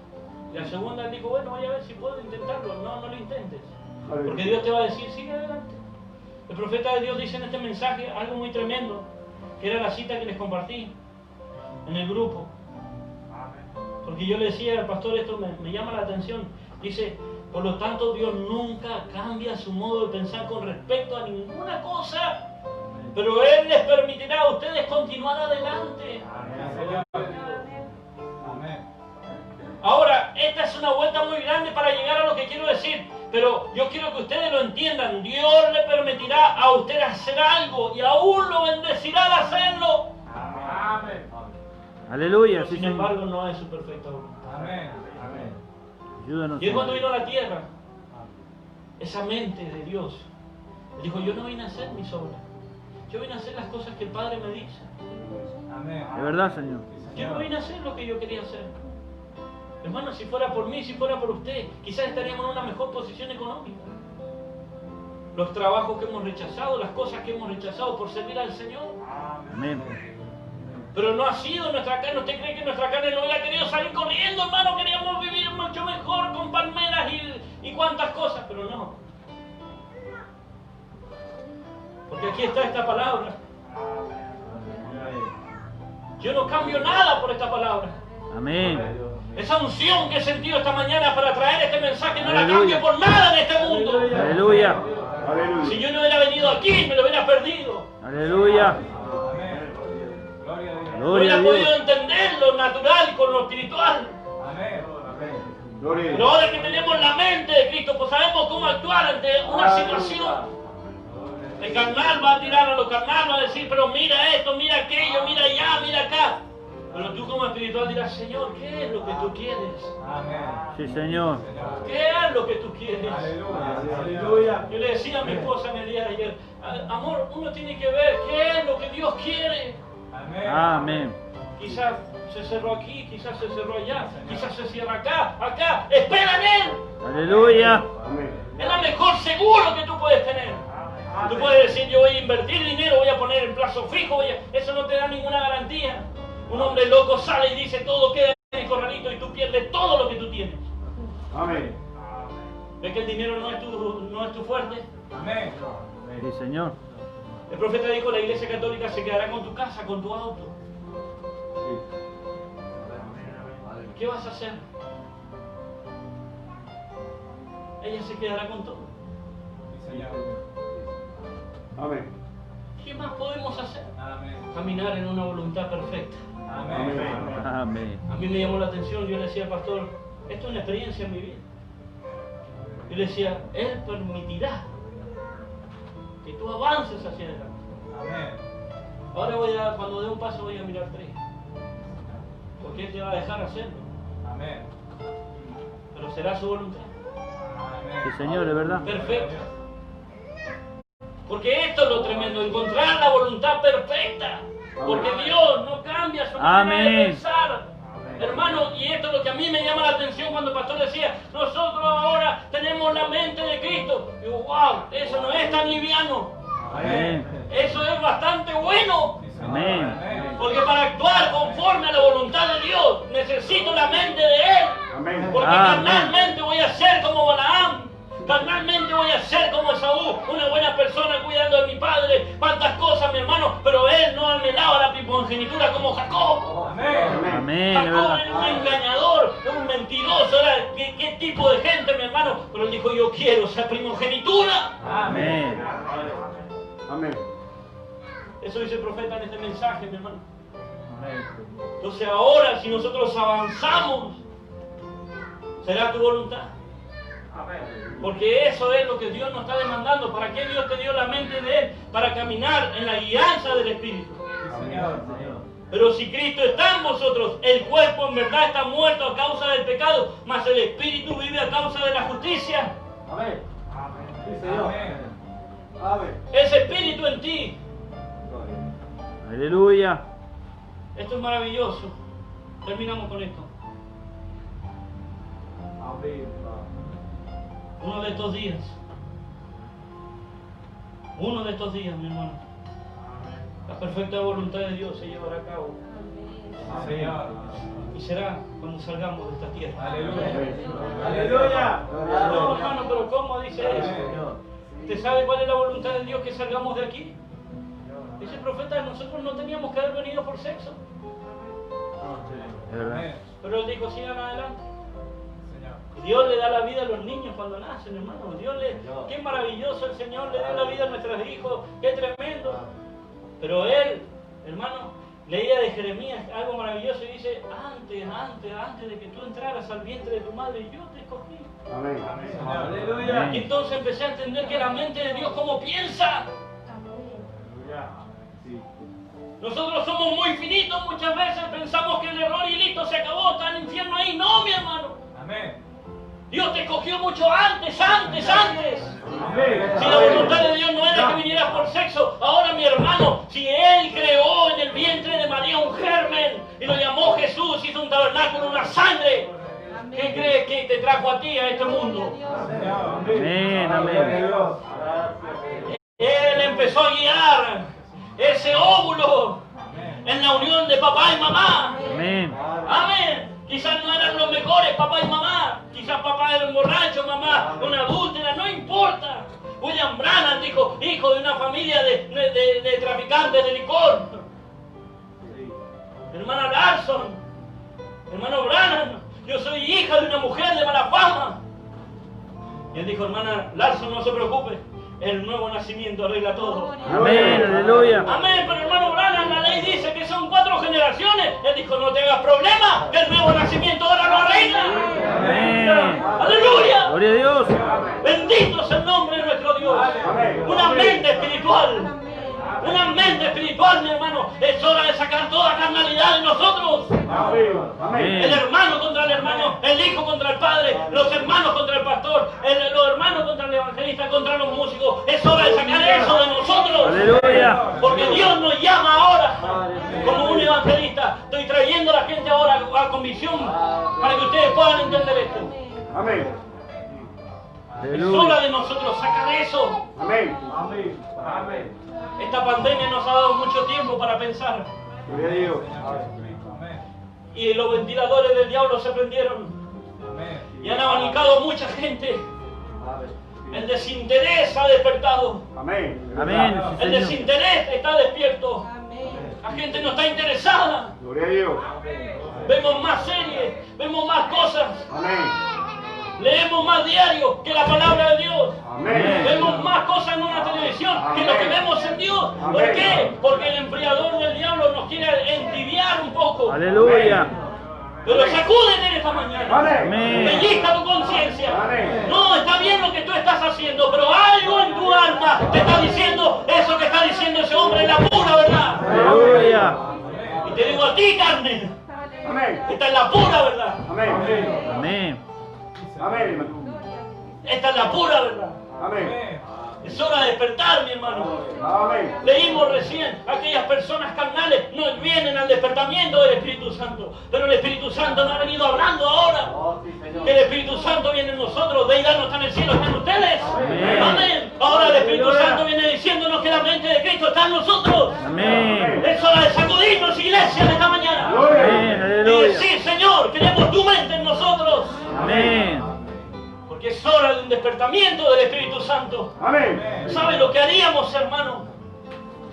Y la segunda le dijo, bueno, vaya a ver si puedo intentarlo. No, no lo intentes. Porque Dios te va a decir, sigue adelante. El profeta de Dios dice en este mensaje algo muy tremendo, que era la cita que les compartí en el grupo. Porque yo le decía al pastor, esto me llama la atención. Dice, por lo tanto Dios nunca cambia su modo de pensar con respecto a ninguna cosa, pero Él les permitirá a ustedes continuar adelante. Amén. Ahora, esta es una vuelta muy grande para llegar a lo que quiero decir, pero yo quiero que ustedes lo entiendan. Dios le permitirá a usted hacer algo y aún lo bendecirá al hacerlo. Amén. Aleluya. Pero Sí, sin Señor. embargo, no es su perfecta voluntad. Amén. Amén. Ayúdanos. Y es cuando Señor. vino a la tierra, esa mente de Dios. Él dijo, yo no vine a hacer mis obras. Yo vine a hacer las cosas que el Padre me dice. Amén. De verdad, Señor. Yo no vine a hacer lo que yo quería hacer. Hermano, si fuera por mí, si fuera por usted, quizás estaríamos en una mejor posición económica. Los trabajos que hemos rechazado, las cosas que hemos rechazado por servir al Señor. Amén. Pero no ha sido nuestra carne. ¿Usted cree que nuestra carne no hubiera querido salir corriendo, hermano? Queríamos vivir mucho mejor con palmeras y cuantas cosas, pero no. Porque aquí está esta palabra. Yo no cambio nada por esta palabra. Amén. Esa unción que he sentido esta mañana para traer este mensaje no la Aleluya. cambio por nada en este mundo. Aleluya. Aleluya. Si yo no hubiera venido aquí, me lo hubiera perdido. Aleluya. Amén. Gloria a Dios. No Gloria a hubiera podido Dios. entender lo natural con lo espiritual. Amén. Gloria a Pero Dios. ahora que tenemos la mente de Cristo, pues sabemos cómo actuar ante una situación. El carnal va a tirar a lo carnal, va a decir, pero mira esto, mira aquello, mira allá, mira acá. Pero tú como espiritual dirás, Señor, ¿qué es lo que tú quieres? Amén. Sí, Señor. ¿Qué es lo que tú quieres? Aleluya. Yo le decía a mi esposa en el día de ayer, amor, uno tiene que ver qué es lo que Dios quiere. Amén. Amén. Quizás se cerró aquí, quizás se cerró allá, quizás se cierra acá. Espera en Él. Aleluya. Amén. Es la mejor seguro que tú puedes tener. Tú puedes decir, yo voy a invertir dinero, voy a poner en plazo fijo, eso no te da ninguna garantía. Un hombre loco sale y dice, todo queda en el corralito y tú pierdes todo lo que tú tienes. Amén. ¿Ves que el dinero no es tu fuerte? Amén. Sí, Señor. El profeta dijo, la iglesia católica se quedará con tu casa, con tu auto. ¿Qué vas a hacer? Ella se quedará con todo. Sí, Señor. Amén. ¿Qué más podemos hacer? Amén. Caminar en una voluntad perfecta. Amén. Amén. A mí me llamó la atención, yo le decía al pastor, esto es una experiencia en mi vida. Yo le decía, Él permitirá que tú avances hacia adelante. Amén. Ahora cuando dé un paso voy a mirar 3. Porque Él te va a dejar hacerlo. Amén. Pero será su voluntad. Sí, Señor, de verdad. Perfecta. Porque esto es lo tremendo, encontrar la voluntad perfecta. Porque Dios no cambia su manera de Amén. pensar. Hermano, y esto es lo que a mí me llama la atención cuando el pastor decía, nosotros ahora tenemos la mente de Cristo. Digo, wow, eso no es tan liviano. Amén. Eso es bastante bueno. Amén. Porque para actuar conforme a la voluntad de Dios, necesito la mente de Él. Amén. Porque Amén. carnalmente voy a ser como Balaam. Carnalmente voy a ser como Esaú, una buena persona cuidando de mi padre, cuantas cosas, mi hermano, pero él no anhelaba la primogenitura como Jacob. Amén. Es Jacob verdad. era un engañador, era un mentiroso, era qué tipo de gente, mi hermano, pero él dijo, yo quiero esa primogenitura. Amén. Amén. Eso dice el profeta en este mensaje, mi hermano. Entonces ahora, si nosotros avanzamos, será tu voluntad. Porque eso es lo que Dios nos está demandando. ¿Para qué Dios te dio la mente de Él? Para caminar en la guianza del Espíritu. Pero si Cristo está en vosotros, el cuerpo en verdad está muerto a causa del pecado, mas el Espíritu vive a causa de la justicia. Amén. Sí, Señor. Amén. Ese Espíritu en ti. Aleluya. Esto es maravilloso. Terminamos con esto. Uno de estos días, mi hermano, la perfecta voluntad de Dios se llevará a cabo. Y será cuando salgamos de esta tierra. Aleluya. No, hermano, pero ¿cómo dice eso? ¿Usted sabe cuál es la voluntad de Dios que salgamos de aquí? Dice el profeta, nosotros no teníamos que haber venido por sexo. Es verdad. Pero él dijo, sigan adelante. Dios le da la vida a los niños cuando nacen, hermano. Qué maravilloso el Señor le da la vida a nuestros hijos, qué tremendo. Pero él, hermano, leía de Jeremías algo maravilloso y dice, antes de que tú entraras al vientre de tu madre, yo te escogí. Amén. Aleluya. Y entonces empecé a entender que la mente de Dios como piensa. Nosotros somos muy finitos, muchas veces pensamos que el error y listo, se acabó, está el infierno ahí. No, mi hermano. Amén. Dios te escogió mucho antes. Si la voluntad de Dios no era que vinieras por sexo, ahora mi hermano, si Él creó en el vientre de María un germen y lo llamó Jesús, hizo un tabernáculo, una sangre, ¿qué crees que te trajo a ti a este mundo? Amén. Amén. Él empezó a guiar ese óvulo en la unión de papá y mamá. Amén. Amén. Quizás no eran los mejores papá y mamá. Quizás papá era un borracho, mamá una adúltera, no importa. William Branham dijo, hijo de una familia de traficantes de licor. Hermana Larson, hermano Branham, yo soy hija de una mujer de mala fama. Y él dijo, hermana Larson, no se preocupe, el nuevo nacimiento arregla todo. Amén. Aleluya. Amén, pero hermano Branham, la ley dice que son 4 generaciones. Él dijo, no te hagas problema, que el nuevo nacimiento ahora lo arregla. Amén. Aleluya. Gloria a Dios. Bendito es el nombre de nuestro Dios. Una mente espiritual. Una mente espiritual, mi hermano. Es hora de sacar toda carnalidad de nosotros. El hermano contra el hermano, el hijo contra el padre, los hermanos contra el pastor, los hermanos contra el evangelista, contra los músicos. Es hora de sacar eso de nosotros. Aleluya. Porque Dios nos llama ahora como un evangelista. Estoy trayendo a la gente ahora a convicción para que ustedes puedan entender esto. Amén. Es hora de nosotros sacar eso. Amén. Esta pandemia nos ha dado mucho tiempo para pensar. Gloria a Dios. Y los ventiladores del diablo se prendieron. Y han abanicado a mucha gente. El desinterés ha despertado. Amén. Amén. El Sí, Señor. desinterés está despierto. La gente no está interesada. Gloria a Dios. Vemos más series, vemos más cosas. Amén. Leemos más diario que la palabra de Dios. Amén. Vemos más cosas en una televisión que lo que vemos en Dios. ¿Por Amén. qué? Porque el enfriador del diablo nos quiere entibiar un poco. Aleluya. Pero sacúdete en esta mañana. Amén. Pellizca tu conciencia. Amén. No, está bien lo que tú estás haciendo, pero algo en tu alma te está diciendo eso que está diciendo ese hombre es la pura verdad. Aleluya. Y te digo a ti, carne, Amén. esta es la pura verdad. Amén. Amén. Amén, hermano. Esta es la pura verdad. Amén. Es hora de despertar, mi hermano. Amén. Leímos recién, aquellas personas carnales no vienen al despertamiento del Espíritu Santo, pero el Espíritu Santo no ha venido hablando ahora. Que el Espíritu Santo viene en nosotros, deidad no está en el cielo, está en ustedes. Amén. Ahora el Espíritu Santo viene diciéndonos que la mente de Cristo está en nosotros. Amén. Es hora de sacudirnos, iglesia, de esta mañana. Amén. Y Aleluya. decir, Señor, queremos tu mente en nosotros. Amén. Porque es hora de un despertamiento del Espíritu Santo. Amén. ¿Sabe lo que haríamos, hermano?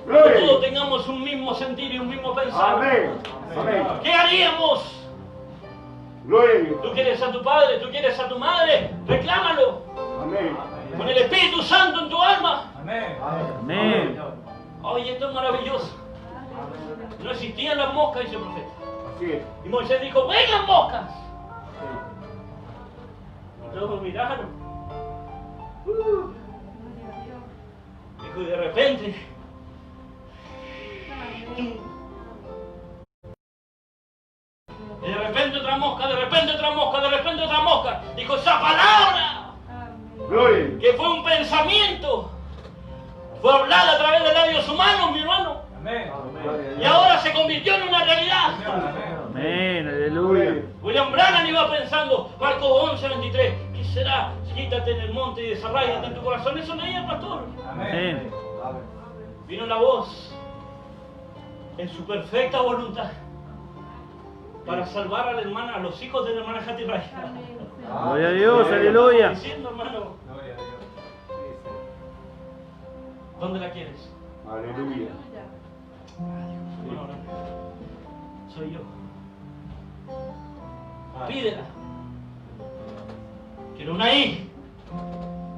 Que todos Gloria. tengamos un mismo sentir y un mismo pensar. Amén. Amén. ¿Qué haríamos? Gloria a Dios. Tú quieres a tu padre, tú quieres a tu madre, reclámalo. Amén. Con el Espíritu Santo en tu alma. Amén. Oye, esto es maravilloso. No existían las moscas, dice el profeta. Así es. Y Moisés dijo, vengan moscas. Y todos miraron. Dijo, y de repente, y de repente otra mosca, de repente otra mosca, de repente otra mosca. Dijo, esa palabra, Gloria a Dios. que fue un pensamiento, fue hablada a través de labios humanos, mi hermano. Y ahora se convirtió en una realidad. Amén. Gloria a Aleluya. Dios. William Branham iba pensando, Marcos 11:23, ¿qué será? Quítate en el monte y desarráigate en tu corazón. Eso leía el pastor. Amén. Vino la voz en su perfecta voluntad para salvar a la hermana, a los hijos de la hermana Hattie Ray. Gloria a Dios. Aleluya. Diciendo, hermano, ¿dónde la quieres? Aleluya. Bueno, soy yo. Pídela. Quiero una I.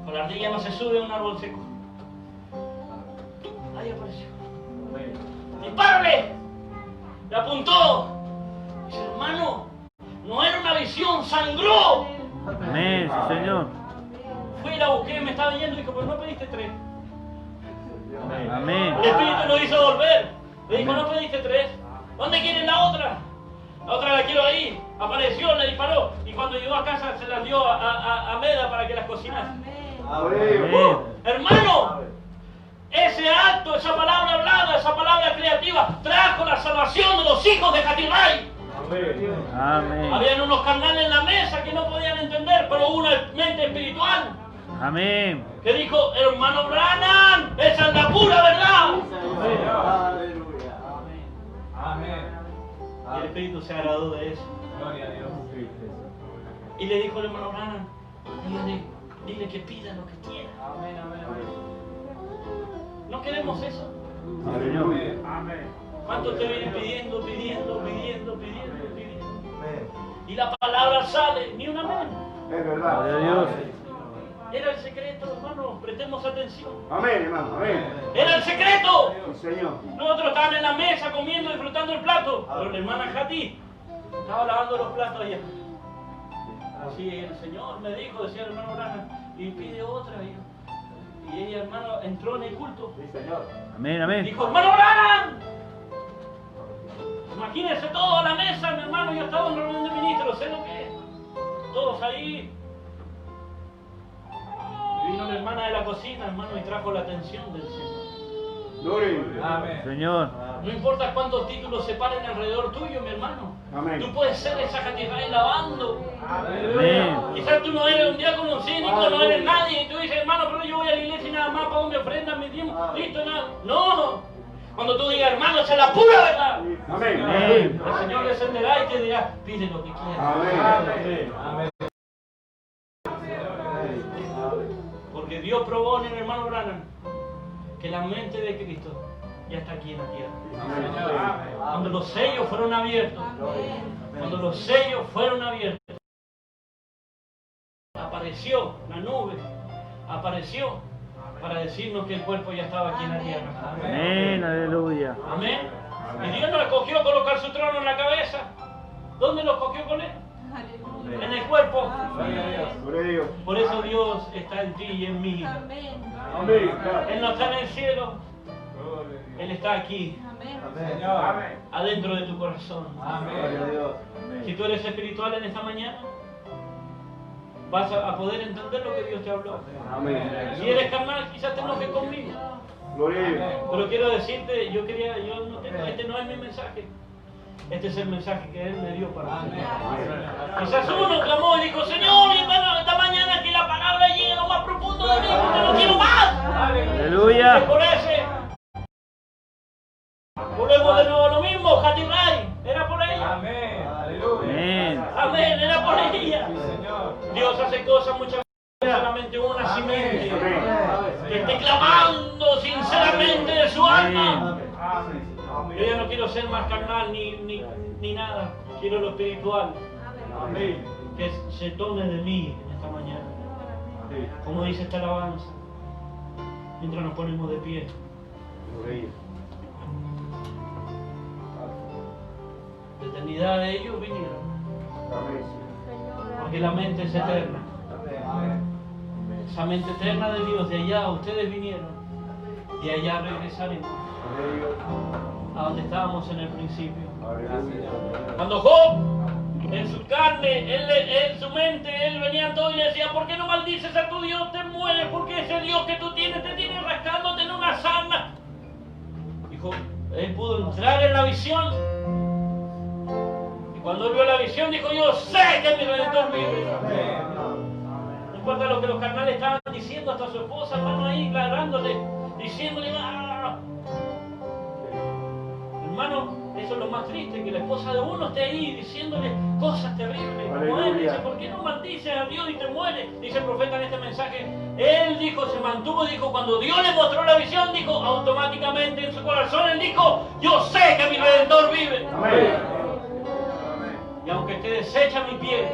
Con la ardilla no se sube a un árbol seco. Ahí apareció. ¡Dispárale! Le apuntó. Dice, hermano, no era una visión, sangró. Amén. Sí, Señor. Fui y la busqué, me estaba yendo y dijo, pero no pediste 3. Amén. El Espíritu lo hizo volver. Le dijo, no pediste 3. ¿Dónde quieren la otra? La otra la quiero ahí. Apareció, le disparó. Y cuando llegó a casa se las dio a Meda para que las cocinara. Gloria a Dios. Hermano, ese acto, esa palabra hablada, esa palabra creativa, trajo la salvación de los hijos de Catiray. Amén. Habían unos carnales en la mesa que no podían entender, pero una mente espiritual Amén. que dijo, hermano Branham, esa es la pura verdad. Y el Espíritu se agradó de eso. Y le dijo al hermano Branham, dile que pida lo que quiera. ¿No queremos eso? Aleluya. ¿Cuánto te viene pidiendo? Y la palabra sale, ni una amén. Es Gloria verdad. a Dios. Era el secreto, hermano, prestemos atención. Amén, hermano. Amén. Era el secreto. Sí, Señor. Nosotros estábamos en la mesa comiendo, disfrutando el plato. Pero la hermana Hattie estaba lavando los platos allá. Así el Señor me dijo, decía el hermano Branham, y pide otra. Y ella, hermano, entró en el culto. Amén. Amén. Dijo, hermano Branham. Imagínense todos a la mesa, mi hermano, yo estaba en reunión de ministros, sé lo que es. Todos ahí. Y vino la hermana de la cocina, hermano, y trajo la atención del Señor. Gloria a Dios. Señor. No importa cuántos títulos se paren alrededor tuyo, mi hermano. Amén. Tú puedes ser esa Hattie lavando. Amén. Quizás tú no eres un diácono, un cínico, no eres nadie. Y tú dices, hermano, pero yo voy a la iglesia y nada más pago mi ofrenda, mi diezmo, listo, nada. No. Cuando tú digas, hermano, esa es la pura verdad. Amén. Amén. El Señor descenderá y te dirá, pide lo que quieras. Amén. Porque Dios probó en el hermano Branham que la mente de Cristo ya está aquí en la tierra. Cuando los sellos fueron abiertos, cuando los sellos fueron abiertos, apareció la nube, apareció para decirnos que el cuerpo ya estaba aquí en la tierra. Amén. Aleluya. Amén. Y Dios nos escogió colocar su trono en la cabeza. ¿Dónde lo escogió con él? En el cuerpo. Gloria a Dios. Por eso Dios está en ti y en mí. Amén. Él no está en el cielo. Él está aquí, adentro de tu corazón. Gloria a Dios. Si tú eres espiritual en esta mañana, vas a poder entender lo que Dios te habló. Amén. Si eres carnal, quizás te enojes conmigo. Gloria a Dios. Pero quiero decirte, este no es mi mensaje. Este es el mensaje que Él me dio para ti. Quizás uno clamó y dijo, Señor, esta mañana que la palabra llegue a lo más profundo de mí, porque no quiero más. Aleluya. Es por ese. Volvemos de nuevo a lo mismo, Hatirai, era por ella. Amén. Aleluya. Amén. Amén, era por ella. Sí, Señor. Dios hace cosas muchas veces, solamente una simiente que esté clamando sinceramente de su alma. Amén. Yo ya no quiero ser más carnal ni nada, quiero lo espiritual, Amén. que se tome de mí en esta mañana. Como dice esta alabanza, mientras nos ponemos de pie. De eternidad de ellos vinieron, porque la mente es eterna. Esa mente eterna de Dios, de allá ustedes vinieron, de allá regresaremos a donde estábamos en el principio. Cuando Job, en su carne, en su mente, él venía todo y le decía, ¿por qué no maldices a tu Dios? Te mueres, porque ese Dios que tú tienes te tiene rascándote en una sarna. Dijo, él pudo entrar en la visión. Y cuando él vio la visión, dijo, yo sé que mi Redentor vive. No importa lo que los carnales estaban diciendo, hasta su esposa, hermano, ahí, ladrándole, diciéndole, ¡ah! Hermano, eso es lo más triste, que la esposa de uno esté ahí diciéndole cosas terribles. Como él dice, ¿por qué no maldices a Dios y te mueres? Dice el profeta en este mensaje. Él dijo, se mantuvo, dijo, cuando Dios le mostró la visión, dijo, automáticamente en su corazón, él dijo, yo sé que mi Redentor vive. Amén. Y aunque esté deshecha mi piel,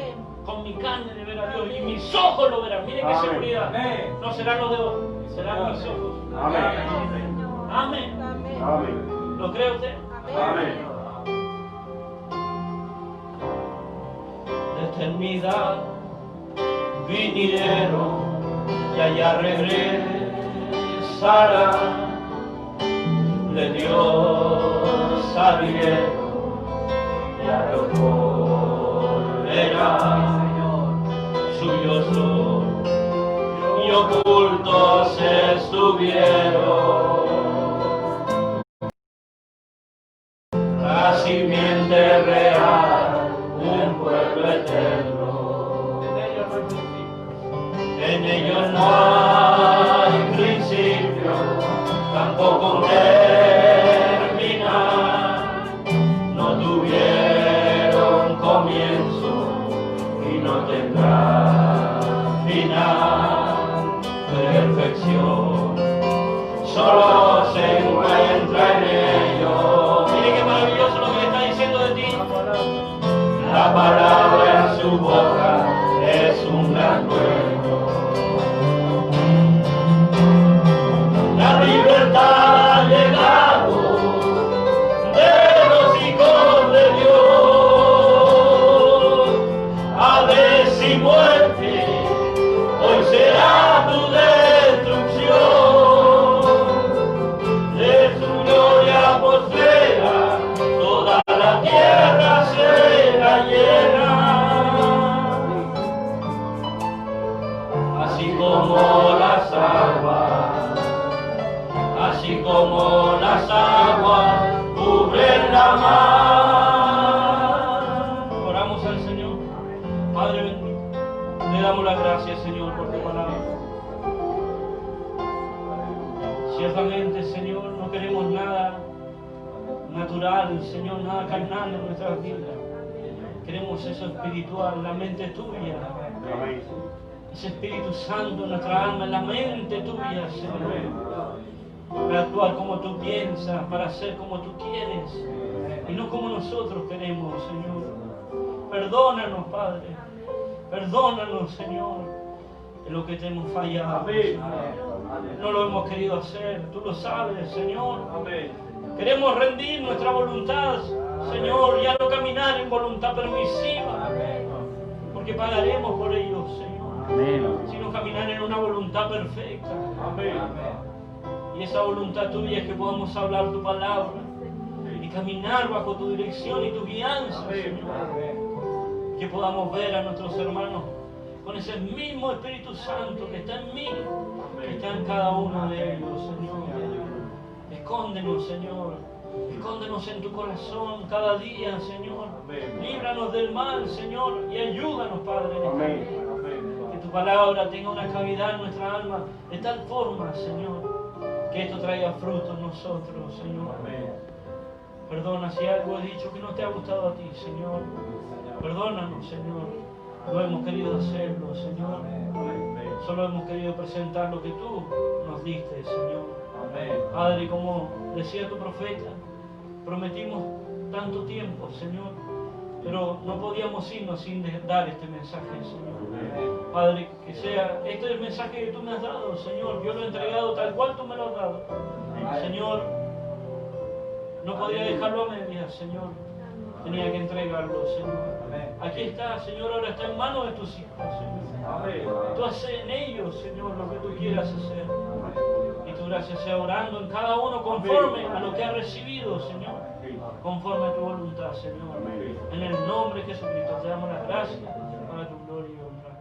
con mi carne de ver a Dios y mis ojos lo verán. Mire qué seguridad. Amén. No serán los dedos, serán mis ojos. Amén. Amén. Amén. ¿Lo cree usted? Amén. De eternidad vinieron y allá regresarán. De Dios salieron y a lo volverán. Suyos son y ocultos estuvieron. La simiente real, un pueblo eterno. En ellos no hay principio, tampoco un terminar. No tuvieron comienzo y no tendrán final. Perfección solo se encuentra en ellos. Mire qué maravilloso lo que le está diciendo de ti. La palabra en su boca es un gran cuento. La libertad ha llegado de los hijos de Dios. Hades y muerte, hoy será tu destrucción. De su gloria postrera, toda la tierra será llena. Así como las aguas cubren la mar. Oramos al Señor. Padre bendito, le damos las gracias, Señor, por tu palabra. Ciertamente, Señor, no queremos nada natural, Señor, nada carnal en nuestras vidas. Queremos eso espiritual, la mente tuya. Ese Espíritu Santo en nuestra alma, en la mente tuya, Señor. Para actuar como tú piensas, para hacer como tú quieres. Y no como nosotros queremos, Señor. Perdónanos, Padre. Perdónanos, Señor, de lo que te hemos fallado. No lo hemos querido hacer, tú lo sabes, Señor. Queremos rendir nuestra voluntad, Señor, ya no caminar en voluntad permisiva, porque pagaremos por ello, Señor, sino caminar en una voluntad perfecta. Y esa voluntad tuya es que podamos hablar tu palabra y caminar bajo tu dirección y tu guianza, Señor. Que podamos ver a nuestros hermanos con ese mismo Espíritu Santo que está en mí, que está en cada uno de ellos, Señor. Escóndenos, Señor. Escóndenos en tu corazón cada día, Señor. Líbranos del mal, Señor, y ayúdanos, Padre. Que tu palabra tenga una cavidad en nuestra alma de tal forma, Señor, que esto traiga fruto en nosotros, Señor. Perdona si algo he dicho que no te ha gustado a ti, Señor. Perdónanos, Señor. No hemos querido hacerlo, Señor. Solo hemos querido presentar lo que tú nos diste, Señor. Padre, como decía tu profeta, prometimos tanto tiempo, Señor, pero no podíamos irnos sin dar este mensaje, Señor. Padre, que sea, este es el mensaje que tú me has dado, Señor. Yo lo he entregado tal cual tú me lo has dado. Señor, no podía dejarlo a medias, Señor. Tenía que entregarlo, Señor. Aquí está, Señor, ahora está en manos de tus hijos, Señor. Tú haces en ellos, Señor, lo que tú quieras hacer. Y tu gracia sea orando en cada uno conforme a lo que ha recibido, Señor. Conforme a tu voluntad, Señor. En el nombre de Jesucristo te damos las gracias para tu gloria y honra.